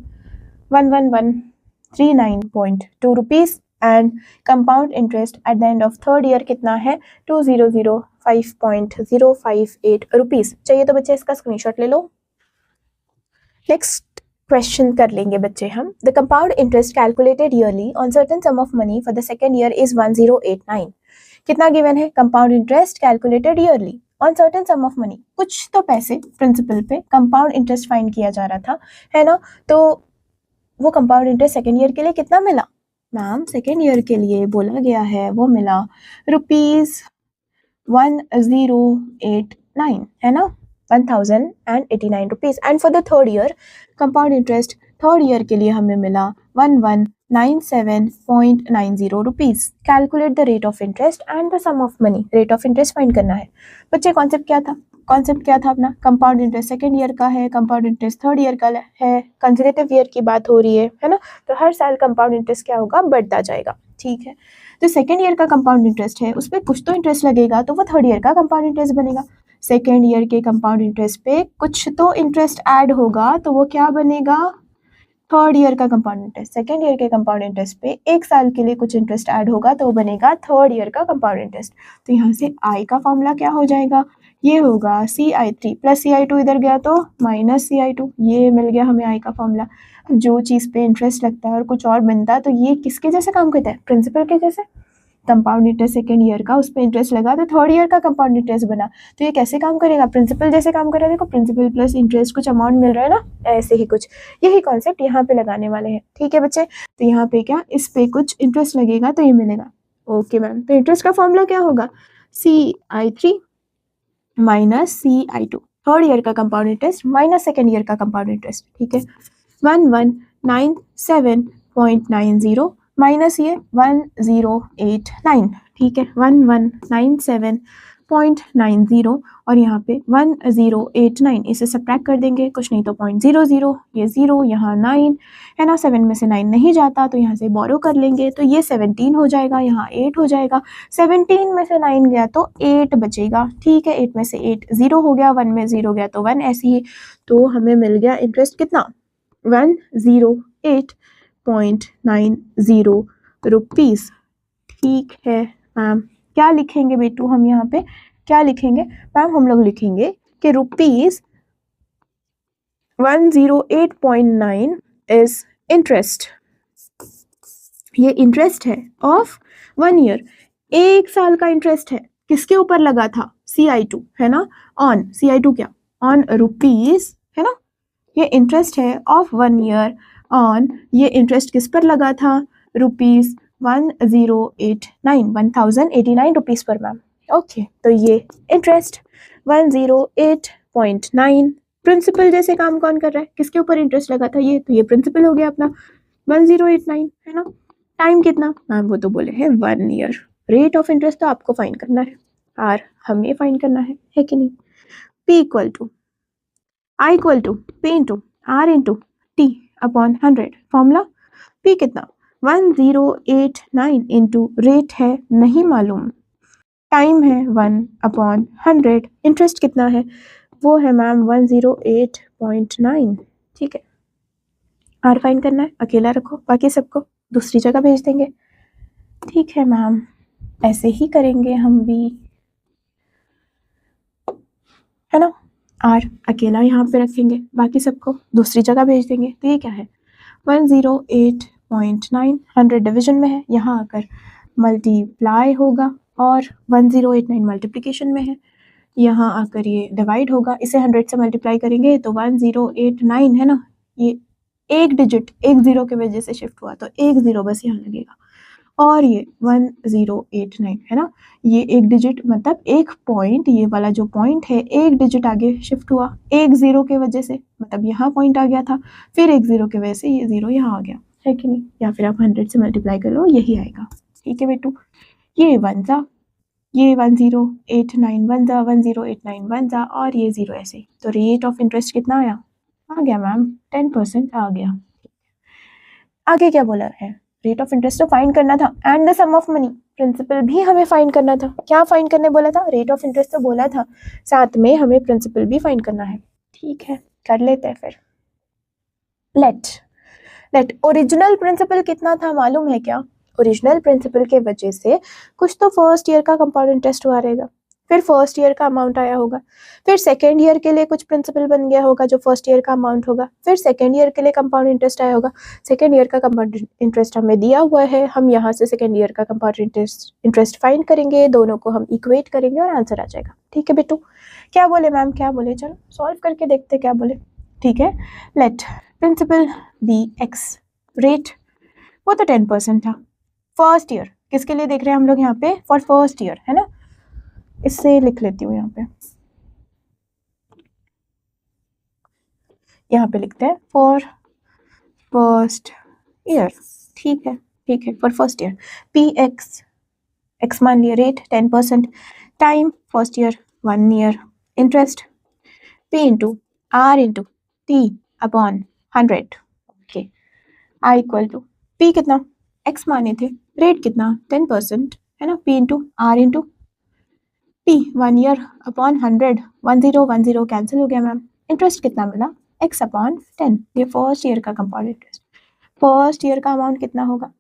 11139.2 rupees and compound interest eight the end of third year कितना है 2005.058 रुपीज। चाहिए तो बच्चे इसका स्क्रीनशॉट ले लो। नेक्स्ट क्वेश्चन कर लेंगे बच्चे हम। The compound interest calculated yearly on certain sum of money for the second year is 1089। कितना गिवन है, compound interest calculated yearly on certain sum of money, कुछ तो पैसे प्रिंसिपल पे कंपाउंड इंटरेस्ट फाइंड किया जा रहा था, है ना। तो वो कंपाउंड इंटरेस्ट सेकेंड ईयर के लिए कितना मिला मैम, सेकेंड ईयर के लिए बोला गया है वो मिला ₹1089, है ना, 1089 rupees. And for the third year compound interest third year के लिए हमें मिला 1197.90 rupees. Calculate the rate of interest and the sum of money, rate of interest find करना है बच्चे। कॉन्सेप्ट क्या था, कॉन्सेप्ट क्या था अपना, कंपाउंड इंटरेस्ट सेकेंड ईयर का है, कंपाउंड इंटरेस्ट थर्ड ईयर का है, कंसेक्यूटिव ईयर की बात हो रही है ना, तो हर साल कंपाउंड इंटरेस्ट क्या होगा, बढ़ता जाएगा, ठीक है। तो सेकेंड ईयर का कंपाउंड इंटरेस्ट है, उस पर कुछ तो इंटरेस्ट लगेगा, तो वो थर्ड ईयर का कंपाउंड इंटरेस्ट बनेगा। सेकेंड ईयर के कंपाउंड इंटरेस्ट पे कुछ तो इंटरेस्ट ऐड होगा, तो वो क्या बनेगा, थर्ड ईयर का कंपाउंड इंटरेस्ट। सेकेंड ईयर के कंपाउंड इंटरेस्ट पे एक साल के लिए कुछ इंटरेस्ट ऐड होगा, तो वो बनेगा थर्ड ईयर का कंपाउंड इंटरेस्ट। तो यहाँ से आई का फॉर्मूला क्या हो जाएगा, ये होगा CI3 प्लस CI2, इधर गया तो माइनस CI2, ये मिल गया हमें आई का फॉर्मूला। जो चीज़ पे इंटरेस्ट लगता है और कुछ और बनता है, तो ये किसके जैसे काम करता है, प्रिंसिपल के जैसे। कंपाउंड इंटरेस्ट सेकेंड ईयर का, उस पर इंटरेस्ट लगा तो थर्ड ईयर का कंपाउंड इंटरेस्ट बना, तो ये कैसे काम करेगा, प्रिंसिपल जैसे काम कर रहा है। देखो प्रिंसिपल प्लस इंटरेस्ट, कुछ अमाउंट मिल रहा है ना, ऐसे ही कुछ, यही कॉन्सेप्ट यहाँ पे लगाने वाले हैं, ठीक है बच्चे। तो यहाँ पे क्या, इस पे कुछ इंटरेस्ट लगेगा तो ये मिलेगा, ओके मैम। तो इंटरेस्ट का फॉर्मूला क्या होगा, CI3 minus CI2, third year का compound interest minus second year का कंपाउंड इंटरेस्ट, ठीक है। 1197.90 माइनस ये 1089, ठीक है, 1197.90 और यहाँ पे 1089, इसे सब्ट्रैक्ट कर देंगे, कुछ नहीं तो 0.00, ये 0, यहाँ 9 है ना, 7 में से 9 नहीं जाता, तो यहाँ से बोरो कर लेंगे, तो ये 17 हो जाएगा, यहाँ 8 हो जाएगा, 17 में से 9 गया तो 8 बचेगा, ठीक है, 8 में से 8 0 हो गया, 1 में 0 गया तो 1, ऐसे ही। तो हमें मिल गया इंटरेस्ट कितना, 108.90 रुपीज़, ठीक है मैम। क्या लिखेंगे बेटू हम यहाँ पे, क्या लिखेंगे मैम, हम लोग लिखेंगे कि ₹108.9 इज इंटरेस्ट, ये इंटरेस्ट है ऑफ 1 ईयर, एक साल का इंटरेस्ट है, किसके ऊपर लगा था, CI2, है ना, ऑन CI2 क्या, ऑन रुपीज, है ना, ये इंटरेस्ट है ऑफ 1 ईयर ऑन, ये इंटरेस्ट किस पर लगा था, ₹1089 रुपीज़ पर मैम, ओके। तो ये इंटरेस्ट 108.9, प्रिंसिपल जैसे काम कौन कर रहा है, किसके ऊपर इंटरेस्ट लगा था, ये, तो ये प्रिंसिपल हो गया अपना 1089, है ना। टाइम कितना मैम, वो तो बोले हैं 1 ईयर। रेट ऑफ इंटरेस्ट तो आपको फाइंड करना है, आर हमें फाइंड करना है कि नहीं। P equal to I equal to P into R into T upon 100, formula P कितना 1089 इंटू रेट है नहीं मालूम, टाइम है 1/100, इंटरेस्ट कितना है, वो है मैम 108.9, ठीक है। आर फाइंड करना है, अकेला रखो, बाकी सबको दूसरी जगह भेज देंगे, ठीक है मैम, ऐसे ही करेंगे हम भी, है ना। आर अकेला यहाँ पे रखेंगे, बाकी सबको दूसरी जगह भेज देंगे, तो ये क्या है 108.9, 100 डिवीजन में है, यहाँ आकर मल्टीप्लाई होगा, और 1089 मल्टीप्लिकेशन में है, यहाँ आकर ये डिवाइड होगा, इसे 100 से मल्टीप्लाई करेंगे तो 1089, है ना, ये एक डिजिट एक ज़ीरो के वजह से शिफ्ट हुआ, तो एक ज़ीरो बस यहाँ लगेगा, और ये 1089, है ना, ये एक डिजिट मतलब एक पॉइंट, ये वाला जो पॉइंट है एक डिजिट आगे शिफ्ट हुआ, एक ज़ीरो के वजह से, मतलब यहाँ पॉइंट आ गया था, फिर एक ज़ीरो की वजह से ये ज़ीरो यहाँ आ गया, है कि नहीं, या फिर आप 100 से मल्टीप्लाई कर लो, यही आएगा, ठीक है बेटू। ये 1 जा, ये 1089 1 जा, 1089 1 जा, और ये 0 ऐसे, तो रेट ऑफ इंटरेस्ट कितना आया, आ गया मैम 10% आ गया। आगे क्या बोला है, रेट ऑफ इंटरेस्ट तो फाइंड करना था, and the sum of money, principal भी हमें फाइंड करना था, क्या फाइंड करने बोला था, रेट ऑफ इंटरेस्ट तो बोला था, साथ में हमें प्रिंसिपल भी फाइंड करना है, ठीक है, कर लेते हैं फिर। लेट ओरिजिनल प्रिंसिपल कितना था मालूम है क्या, ओरिजिनल प्रिंसिपल के वजह से कुछ तो फर्स्ट ईयर का कंपाउंड इंटरेस्ट हुआ रहेगा, फिर फर्स्ट ईयर का अमाउंट आया होगा, फिर सेकेंड ईयर के लिए कुछ प्रिंसिपल बन गया होगा जो फर्स्ट ईयर का अमाउंट होगा, फिर सेकेंड ईयर के लिए कंपाउंड इंटरेस्ट आया होगा। सेकेंड ईयर का कंपाउंड इंटरेस्ट हमें दिया हुआ है, हम यहाँ से सेकेंड ईयर का कंपाउंड इंटरेस्ट फाइंड करेंगे, दोनों को हम इक्वेट करेंगे और आंसर आ जाएगा। ठीक है बेटू, क्या बोले मैम, क्या बोले, चलो सॉल्व करके देखते क्या बोले। ठीक है, let principal be x, rate वो तो 10% था। फर्स्ट ईयर किसके लिए देख रहे हैं हम लोग यहाँ पे, फॉर फर्स्ट ईयर है ना, इससे लिख लेती हूँ यहाँ पे लिखते हैं फॉर फर्स्ट ईयर। ठीक है for first year P x, x मान लिया, rate 10%, time first year 1 year, interest P into R into T upon 100। Okay, I equal to P कितना, एक्स माने थे, रेट कितना 10% है ना, P into R into T 1 year upon 100, 10 cancel हो गया मैम। इंटरेस्ट कितना मिला, x अपॉन 10, ये फर्स्ट ईयर का कंपाउंड इंटरेस्ट। फर्स्ट ईयर का अमाउंट कितना होगा,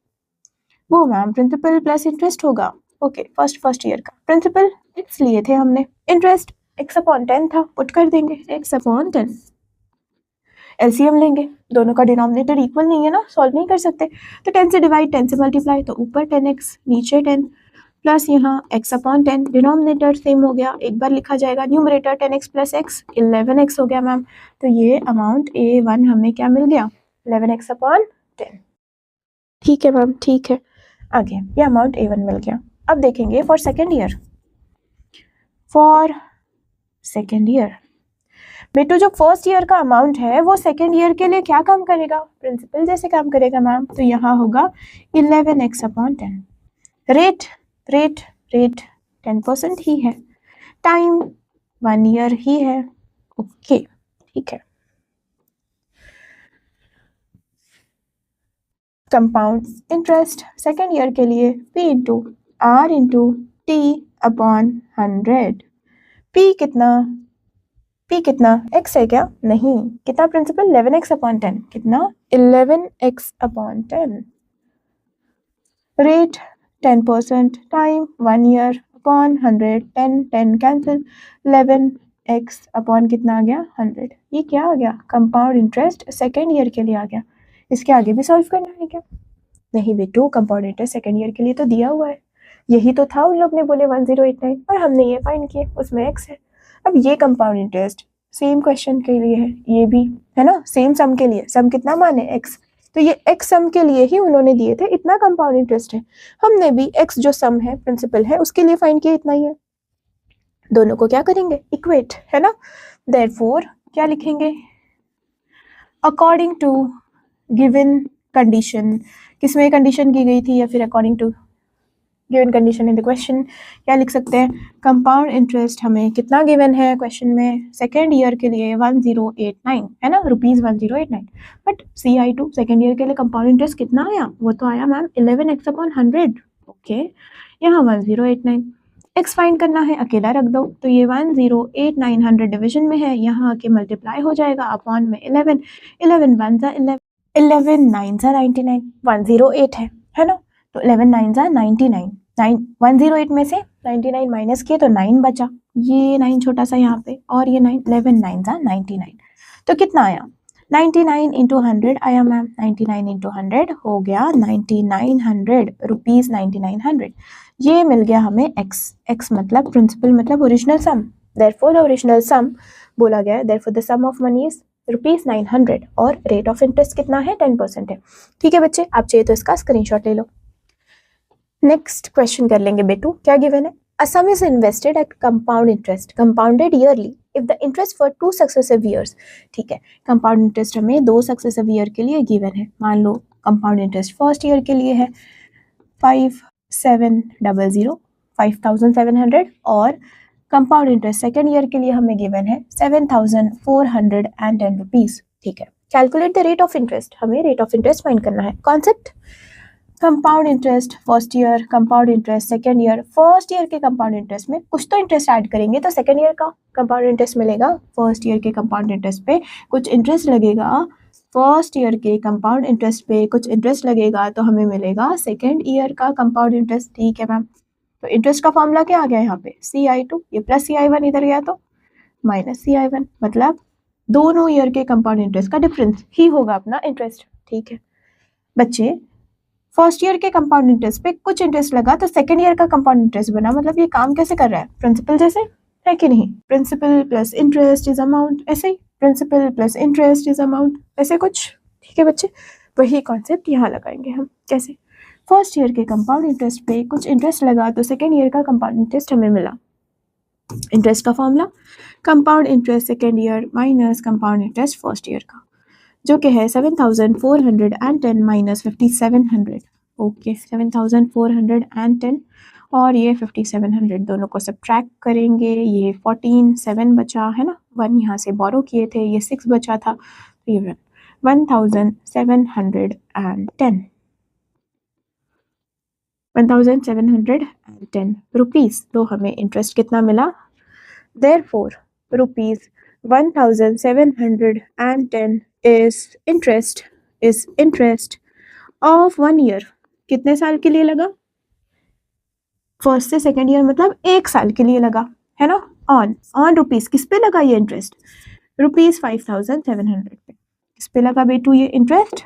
वो मैम प्रिंसिपल प्लस इंटरेस्ट होगा। ओके, फर्स्ट ईयर का प्रिंसिपल x लिए थे हमने, इंटरेस्ट x अपॉन 10 था, पुट कर देंगे x अपॉन 10। एलसीएम लेंगे, दोनों का डिनोमिनेटर इक्वल नहीं है ना, सॉल्व नहीं कर सकते, तो 10 से डिवाइड, 10 से मल्टीप्लाई, तो ऊपर 10x नीचे 10 प्लस यहाँ x अपॉन 10, डिनोमिनेटर सेम हो गया, एक बार लिखा जाएगा, numerator 10x plus x 11x हो गया मैम। तो ये अमाउंट A1 हमें क्या मिल गया, 11x अपॉन 10। ठीक है मैम, ठीक है, आगे ये अमाउंट A1 मिल गया। अब देखेंगे for second year, for second year बेटू जो फर्स्ट ईयर का अमाउंट है वो सेकेंड ईयर के लिए क्या काम करेगा, प्रिंसिपल जैसे काम करेगा मैम। तो यहाँ होगा 11x अपॉन 10, रेट 10% ही है, टाइम 1 ईयर ही है। ओके, ठीक है, कंपाउंड इंटरेस्ट सेकेंड ईयर के लिए P into R into T upon 100। P कितना x है क्या, नहीं, कितना प्रिंसिपल 11x अपॉन 10, कितना 11x upon 10, rate 10%, time 1 year upon 100, 10 cancel, 11x upon कितना आ गया 100। ये क्या आ गया, कंपाउंड इंटरेस्ट सेकेंड ईयर के लिए आ गया। इसके आगे भी सॉल्व करना है क्या, नहीं बेटू, कंपाउंड इंटरेस्ट सेकेंड ईयर के लिए तो दिया हुआ है, यही तो था, उन लोग ने बोले 1089 और हमने ये फाइंड किए, उसमें x है। अब ये कंपाउंड इंटरेस्ट सेम क्वेश्चन के लिए है, ये भी है ना, सेम सम के लिए, सम कितना माने x, तो ये x सम के लिए ही उन्होंने दिए थे, इतना कंपाउंड इंटरेस्ट है, हमने भी x जो सम है प्रिंसिपल है उसके लिए फाइंड किया, इतना ही है। दोनों को क्या करेंगे, इक्वेट, है ना, देयरफॉर क्या लिखेंगे, अकॉर्डिंग टू गिवन कंडीशन, किसमें कंडीशन की गई थी, या फिर according to given condition in the question, क्या लिख सकते हैं, कंपाउंड इंटरेस्ट हमें कितना गिवन है क्वेश्चन में, सेकेंड ईयर के लिए 1089 है ना, ₹1089, बट CI2 सेकेंड ईयर के लिए कंपाउंड इंटरेस्ट कितना आया, वो तो आया मैम 11x अपॉन 100। ओके, यहाँ 1089, x फाइंड करना है, अकेला रख दो, तो ये 1089 100 डिविजन में है, यहाँ आके मल्टीप्लाई हो जाएगा अपॉन में 11 11 1 जा 11 11 9 जा 99, 108 है ना, तो 11 9 जा 99, 108 में से 99 माइनस किए तो 9 बचा, ये 9 छोटा सा यहाँ पे, और ये 9, 11 9 जा 99, तो कितना आया 99 इंटू 100 आया मैम, 99 इंटू 100 हो गया 9900 रुपीज़, 9900, ये मिल गया हमें x मतलब प्रिंसिपल मतलब original sum, therefore the original sum बोला गया है, therefore the sum of money is ₹900 और रेट ऑफ इंटरेस्ट कितना है 10% है। ठीक है बच्चे, आप चाहिए तो इसका स्क्रीनशॉट ले लो। नेक्स्ट क्वेश्चन कर लेंगे बेटू, क्या गिवन है, a sum is invested at compound interest compounded yearly if the interest for 2 successive years. ठीक है, कंपाउंड इंटरेस्ट हमें 2 सक्सेसिव ईयर के लिए गिवन है, मान लो कंपाउंड इंटरेस्ट फर्स्ट ईयर के लिए है 5700 और कंपाउंड इंटरेस्ट सेकेंड ईयर के लिए हमें गिवन है 7410 रुपीज़। ठीक है, calculate the rate of interest, हमें रेट ऑफ इंटरेस्ट फाइंड करना है, concept compound interest first year, compound interest second year, first year के कंपाउंड इंटरेस्ट में कुछ तो इंटरेस्ट ऐड करेंगे तो सेकेंड ईयर का कंपाउंड इंटरेस्ट मिलेगा, फर्स्ट ईयर के कंपाउंड इंटरेस्ट पे कुछ इंटरेस्ट लगेगा, फर्स्ट ईयर के कंपाउंड इंटरेस्ट पे कुछ इंटरेस्ट लगेगा तो हमें मिलेगा सेकेंड ईयर का कंपाउंड इंटरेस्ट। ठीक है मैम, तो इंटरेस्ट का फॉर्मूला क्या आ गया यहाँ पे, CI2, ये प्लस CI1 इधर गया तो माइनस CI1, मतलब दोनों ईयर के कंपाउंड इंटरेस्ट का डिफरेंस ही होगा अपना इंटरेस्ट। ठीक है बच्चे, फर्स्ट ईयर के कंपाउंड इंटरेस्ट पे कुछ इंटरेस्ट लगा तो सेकेंड ईयर का कंपाउंड इंटरेस्ट बना, मतलब ये काम कैसे कर रहा है, प्रिंसिपल जैसे है कि नहीं, principal plus interest is amount, ऐसे ही principal plus interest is amount, ऐसे कुछ। ठीक है बच्चे, वही कॉन्सेप्ट यहाँ लगाएंगे हम। कैसे, फर्स्ट ईयर के कंपाउंड इंटरेस्ट पे कुछ इंटरेस्ट लगा तो सेकेंड ईयर का कंपाउंड इंटरेस्ट हमें मिला। इंटरेस्ट का formula compound interest second year minus compound interest first year का, जो कि है 7410 माइनस 5700। ओके 7410 और ये 5700 दोनों को सब्ट्रैक्ट करेंगे, ये 7 बचा है ना, 1 यहाँ से बोरो किए थे, ये 6 बचा था, तो ये 1710 रुपीज़। तो हमें इंटरेस्ट कितना मिला, therefore rupees 1710 is interest of 1 year। कितने साल के लिए लगा, फर्स्ट से सेकेंड ईयर मतलब 1 साल के लिए लगा है ना। ऑन रुपीज़ किस पे लगा ये इंटरेस्ट, रुपीज़ 5700 पे। किस पे लगा बेटू ये इंटरेस्ट,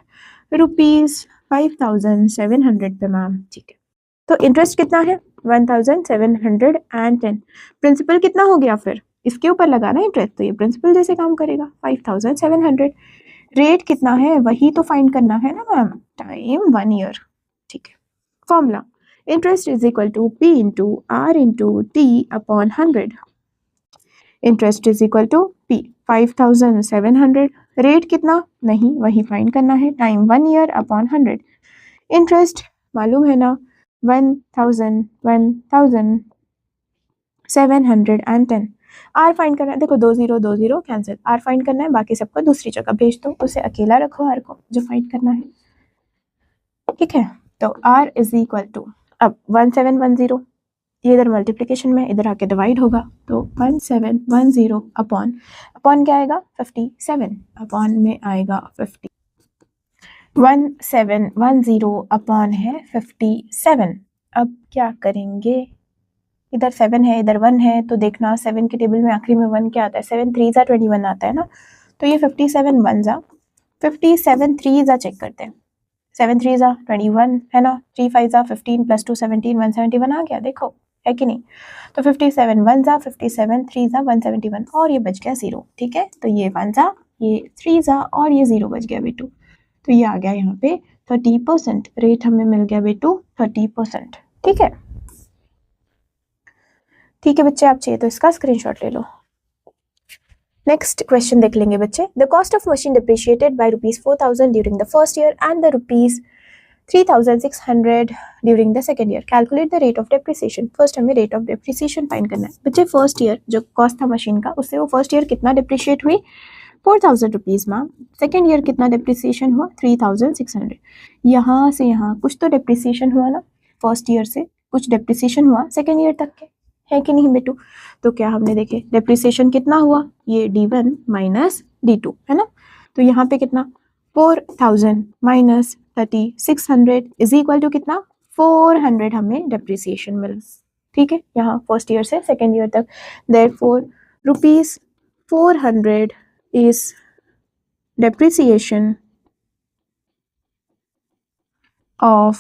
रुपीज़ 5700 पे मैम। ठीक है, तो इंटरेस्ट कितना है 1710, प्रिंसिपल कितना हो गया, फिर इसके ऊपर लगा ना इंटरेस्ट, तो ये प्रिंसिपल जैसे काम करेगा 5700। रेट कितना है वही तो फाइंड करना है ना मैम, टाइम 1 ईयर। ठीक है, formula interest is equal to P into R into T upon 100। Interest is equal to P 5700, rate कितना नहीं वही फाइंड करना है, टाइम 1 ईयर अपॉन 100। इंटरेस्ट मालूम है ना 1710। आर फाइंड करना है, देखो 20 कैंसिल, आर फाइंड करना है, बाकी सबको दूसरी जगह भेज दो, उसे अकेला रखो आर को जो फाइंड करना है। ठीक है, तो आर इज इक्वल टू, अब 1710 ये इधर मल्टीप्लिकेशन में इधर आके डिवाइड होगा, तो 1710 अपॉन क्या आएगा 57, अपॉन में आएगा 50। 1710 अपॉन है 57। अब क्या करेंगे, इधर 7 है इधर 1 है, तो देखना 7 के टेबल में आखिरी में 1 क्या आता है, 7 3 जा 21 आता है ना, तो ये 57 1 जा 57 3 जा चेक करते हैं, 7 3 जा 21 है ना, 3 5 जा 15 प्लस 2 17 171 आ गया, देखो है कि नहीं। तो 57 1 जा 57 3 जा 171 और ये बच गया 0। ठीक है, तो ये 1 जा ये 3 जा और ये 0 बच गया बेटू, तो ये आ गया यहाँ पे 30%, रेट हमें मिल गया बेटू 30%। ठीक है, ठीक है बच्चे, आप चाहिए तो इसका स्क्रीनशॉट ले लो। नेक्स्ट क्वेश्चन देख लेंगे बच्चे। The cost of machine depreciated by ₹4000 during the first year and the ₹3600 during the second year, calculate the rate of depreciation. First हमें रेट ऑफ डेप्रिसिएशन फाइंड करना है बच्चे। फर्स्ट ईयर जो cost था machine का, उससे वो फर्स्ट ईयर कितना डिप्रिशिएट हुई 4000 रुपीज़ मैम। सेकेंड ईयर कितना डिप्रिसिएशन हुआ 3600। यहाँ से यहाँ कुछ तो डिप्रिसिएशन हुआ ना, फर्स्ट ईयर से कुछ डिप्रिसिएशन हुआ सेकेंड ईयर तक के, है कि नहीं बेटू। तो क्या हमने देखे डेप्रिसिएशन कितना हुआ, ये D1 माइनस D2 है ना, तो यहाँ पे कितना 4000 माइनस 3600 इज इक्वल टू कितना 400 हमें डेप्रिसिएशन मिला। ठीक है, यहाँ फर्स्ट ईयर से सेकेंड ईयर तक, therefore ₹400 is depreciation of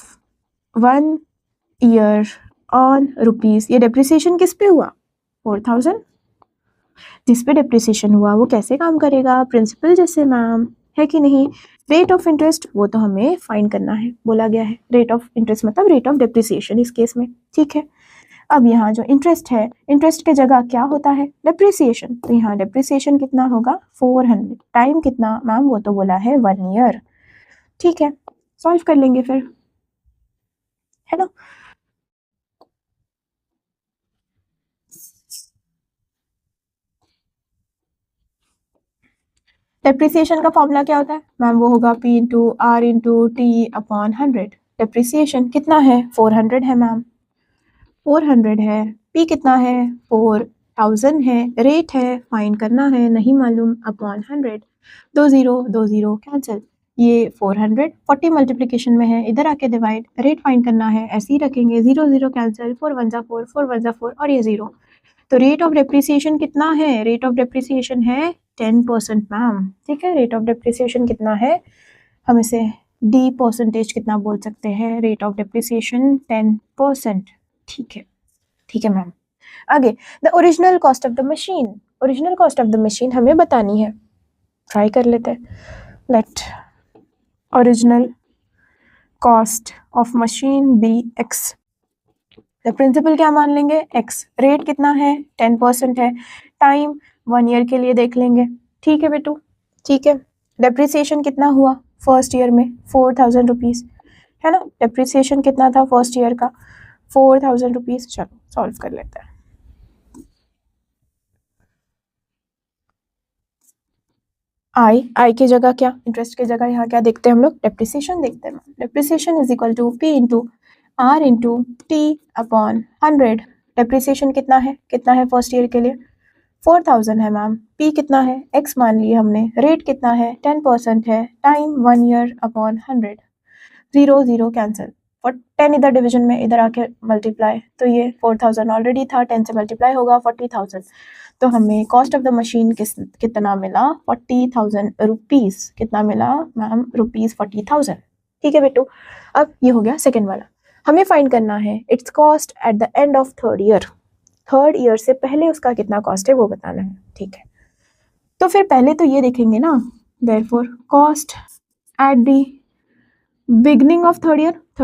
1 year on rupees। ये depreciation किस पे हुआ 4000, जिस पे depreciation हुआ वो कैसे काम करेगा, प्रिंसिपल जैसे मैम, है कि नहीं। रेट ऑफ इंटरेस्ट वो तो हमें फाइंड करना है, बोला गया है रेट ऑफ इंटरेस्ट मतलब रेट ऑफ डेप्रिसिएशन इस केस में। ठीक है, अब यहाँ जो इंटरेस्ट है, इंटरेस्ट के जगह क्या होता है डेप्रिसिएशन, तो यहाँ डेप्रिसिएशन कितना होगा 400, टाइम कितना मैम वो तो बोला है 1 ईयर। ठीक है, सॉल्व कर लेंगे फिर, है ना। डेप्रिसिएशन का फॉर्मूला क्या होता है मैम, वो होगा P into R into T upon 100। Depreciation कितना है 400 है मैम, 400 है, P कितना है 4000 है, रेट है फाइंड करना है नहीं मालूम, अपॉन 100, 20 20 कैंसिल, ये 400, 40 मल्टीप्लिकेशन में है, इधर आके डिवाइड, रेट फाइंड करना है, ऐसे ही रखेंगे, 0 0 कैंसिल, 4 1 जा 4, 4 1 जा 4 और ये 0। तो रेट ऑफ डेप्रिसिएशन कितना है? रेट ऑफ डेप्रिसिएशन है 10% मैम, ठीक है। रेट ऑफ डेप्रिसिएशन कितना है? हम इसे डी परसेंटेज कितना बोल सकते हैं? रेट ऑफ डेप्रिसिएशन 10%, ठीक है, ठीक है मैम। आगे, the original cost of the machine, original cost of the machine हमें बतानी है, ट्राई कर लेते हैं। Let original cost of machine be x, the principal क्या मान लेंगे? एक्स, रेट कितना है? 10% है, टाइम 1 ईयर के लिए देख लेंगे, ठीक है बेटू, ठीक है। डेप्रिसिएशन कितना हुआ फर्स्ट ईयर में? 4000 रुपीज़, है ना। डेप्रिसिएशन कितना था फर्स्ट ईयर का? 4000 रुपीज़। चलो सॉल्व कर लेते हैं। आई की जगह क्या, इंटरेस्ट की जगह यहाँ क्या देखते हैं हम लोग? डेप्रिसिएशन देखते हैं। Depreciation is equal to P into R into T upon 100। Depreciation कितना है? कितना है फर्स्ट ईयर के लिए? 4000 है मैम। पी कितना है? एक्स मान लिया हमने। रेट कितना है? 10% है। Time 1 year upon 100। 0 0 कैंसिल, और 10 इधर डिवीजन में, इधर आके मल्टीप्लाई, तो ये 4000 ऑलरेडी था, 10 से मल्टीप्लाई होगा 40,000। तो हमें कॉस्ट ऑफ द मशीन कितना मिला? 40,000 रुपीज़। कितना मिला मैम? रुपीज़ 40,000, ठीक है बेटू। अब ये हो गया सेकेंड वाला। हमें फाइंड करना है it's cost at the end of third year, third year से पहले उसका कितना कॉस्ट है वो बताना है, ठीक है। तो फिर पहले तो ये देखेंगे ना, therefore cost at the beginning of third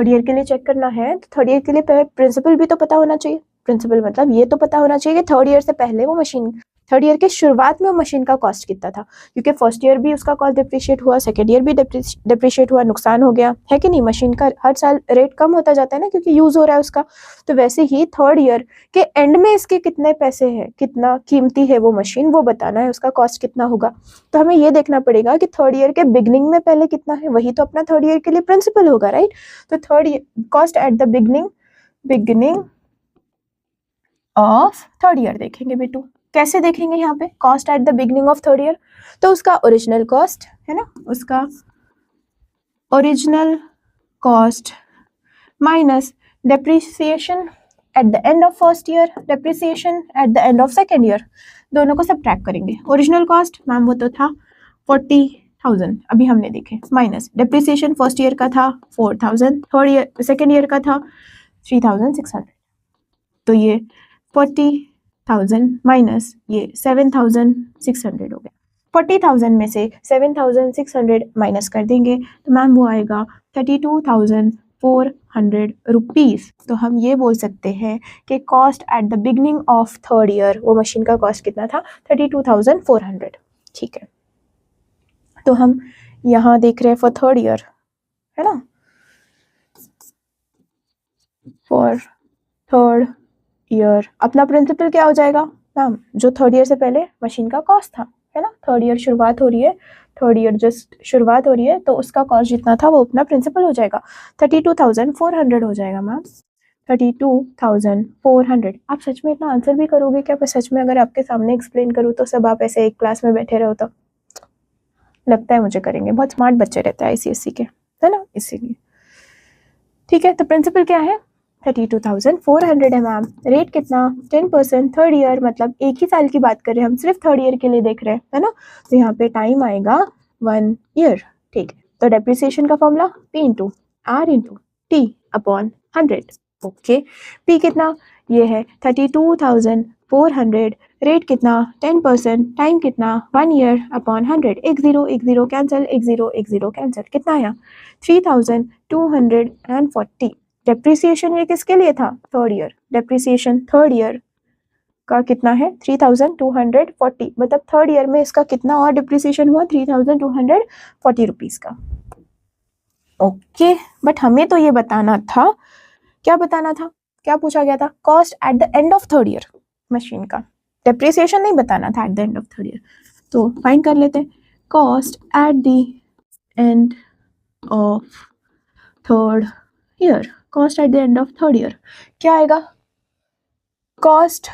year के लिए चेक करना है, तो थर्ड ईयर के लिए प्रिंसिपल भी तो पता होना चाहिए। प्रिंसिपल मतलब ये तो पता होना चाहिए कि थर्ड ईयर से पहले वो मशीन, थर्ड ईयर के शुरुआत में वो मशीन का कॉस्ट कितना था, क्योंकि फर्स्ट ईयर भी उसका कॉस्ट डिप्रिशिएट हुआ, सेकेंड ईयर भी डिप्रिशिएट हुआ, नुकसान हो गया है कि नहीं। मशीन का हर साल रेट कम होता जाता है ना, क्योंकि यूज हो रहा है उसका। तो वैसे ही थर्ड ईयर के एंड में इसके कितने पैसे हैं, कितना कीमती है वो मशीन, वो बताना है, उसका कॉस्ट कितना होगा। तो हमें ये देखना पड़ेगा कि थर्ड ईयर के बिगनिंग में पहले कितना है, वही तो अपना थर्ड ईयर के लिए प्रिंसिपल होगा, राइट। तो third cost at the beginning of third year देखेंगे बेटू। कैसे देखेंगे यहाँ पे cost at the beginning of third year? तो उसका ओरिजिनल कॉस्ट है ना, उसका original cost minus depreciation eight the end of first year, depreciation eight the end of second year, दोनों को सब्ट्रैक्ट करेंगे। ओरिजिनल कॉस्ट मैम वो तो था 40,000 अभी हमने देखे, माइनस डेप्रिसिएशन फर्स्ट ईयर का था 4,000, थर्ड ईयर सेकेंड ईयर का था 3,600। तो ये 40,000 माइनस ये 7,600 हो गया। 40,000 में से 7,600 माइनस कर देंगे तो मैम वो आएगा 32,400 रुपीज़। तो हम ये बोल सकते हैं कि cost at the beginning of third year वो मशीन का कॉस्ट कितना था? 32,400, ठीक है। तो हम यहाँ देख रहे हैं फॉर थर्ड ईयर, है ना, फॉर थर्ड ईयर अपना प्रिंसिपल क्या हो जाएगा मैम? जो थर्ड ईयर से पहले मशीन का कॉस्ट था, है ना। थर्ड ईयर शुरुआत हो रही है, थर्ड ईयर जस्ट शुरुआत हो रही है, तो उसका कॉस्ट जितना था वो अपना प्रिंसिपल हो जाएगा, 32,400 हो जाएगा मैम, 32,400। आप सच में इतना आंसर भी करोगे क्या? मैं सच में अगर आपके सामने एक्सप्लेन करूँ तो सब आप ऐसे एक क्लास में बैठे रहो तो लगता है मुझे करेंगे। बहुत स्मार्ट बच्चे रहते हैं ICSE के, है ना, इसीलिए, ठीक है। तो प्रिंसिपल क्या है? 32,400 है मैम। रेट कितना? 10%। थर्ड ईयर मतलब एक ही साल की बात कर रहे हैं हम, सिर्फ थर्ड ईयर के लिए देख रहे हैं, है ना। तो यहाँ पे टाइम आएगा 1 ईयर, ठीक है। तो डेप्रिसिएशन का formula P into R into T upon 100, okay. P कितना? ये है 32,400। रेट कितना? 10%। टाइम कितना? 1 ईयर अपॉन 100। एक जीरो कैंसिल, एक जीरो कैंसिल, कितना आया? 3,240। डेप्रिसिएशन ये किसके लिए था? Third year. Depreciation third year का कितना है? 3,240, मतलब थर्ड ईयर में इसका कितना और डिप्रिसिएशन हुआ? 3,240 रुपीज़ का, ओके। बट हमें तो ये बताना था, क्या बताना था, क्या पूछा गया था? Cost at the end of third year machine का, डेप्रिसिएशन नहीं बताना था eight the end of third year. तो फाइंड कर लेते हैं, cost at the end of third year, cost at the end of third year क्या आएगा? Cost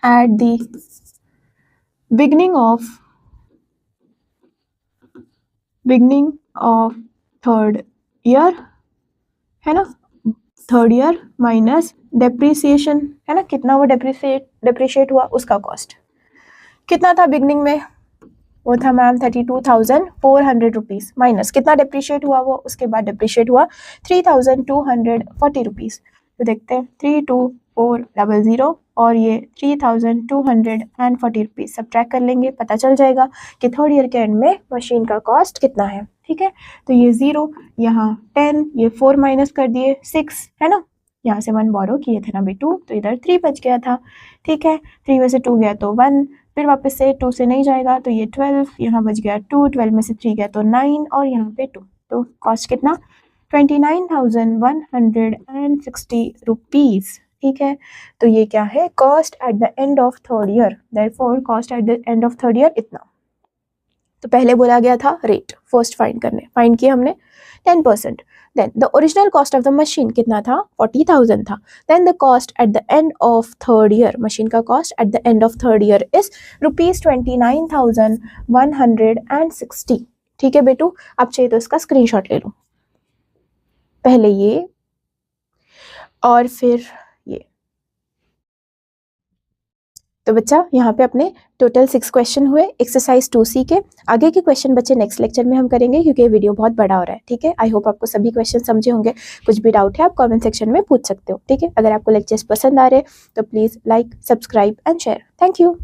at the beginning of beginning of third year है ना, थर्ड ईयर माइनस डेप्रिसिएशन है ना, कितना वो डेप्रिशिएट हुआ उसका कॉस्ट कितना था बिगनिंग में, वो था मैम 32,400 रुपीज़ माइनस कितना डेप्रिशिएट हुआ वो, उसके बाद डेप्रिशिएट हुआ 3,240 रुपीज़। तो देखते हैं 32400 और ये 3,240 रुपीज़ सब्ट्रैक्ट कर लेंगे, पता चल जाएगा कि थर्ड ईयर के एंड में मशीन का कॉस्ट कितना है। ठीक है, तो ये 0, यहाँ 10, ये 4 माइनस कर दिए 6 है ना, यहाँ से 1 बोरो किए थे ना बेटू, तो इधर 3 बच गया था। ठीक है, 3 में से 2 गया तो 1, फिर वापस से 2 से नहीं जाएगा तो ये 12, यहाँ बच गया 2, 12 में से 3 गया तो 9 और यहाँ पे 2, तो कॉस्ट कितना 29,160 रुपीज़। ठीक है, तो ये क्या है cost at the end of third year, therefore cost at the end of third year इतना। तो पहले बोला गया था रेट फर्स्ट फाइंड करने, फाइंड किया हमने 10%, then the original cost of the machine कितना था 40,000 था, then the cost at the end of third year, machine का cost at the end of third year is ₹29,160। ठीक है बेटू, आप चाहिए तो इसका स्क्रीनशॉट ले लो, पहले ये और फिर ये। तो बच्चा यहाँ पे अपने टोटल 6 क्वेश्चन हुए एक्सरसाइज 2C के। आगे के क्वेश्चन बच्चे नेक्स्ट लेक्चर में हम करेंगे क्योंकि ये वीडियो बहुत बड़ा हो रहा है। ठीक है, आई होप आपको सभी क्वेश्चन समझे होंगे, कुछ भी डाउट है आप कमेंट सेक्शन में पूछ सकते हो। ठीक है, अगर आपको लेक्चर्स पसंद आ रहे तो please like, subscribe and share. Thank you.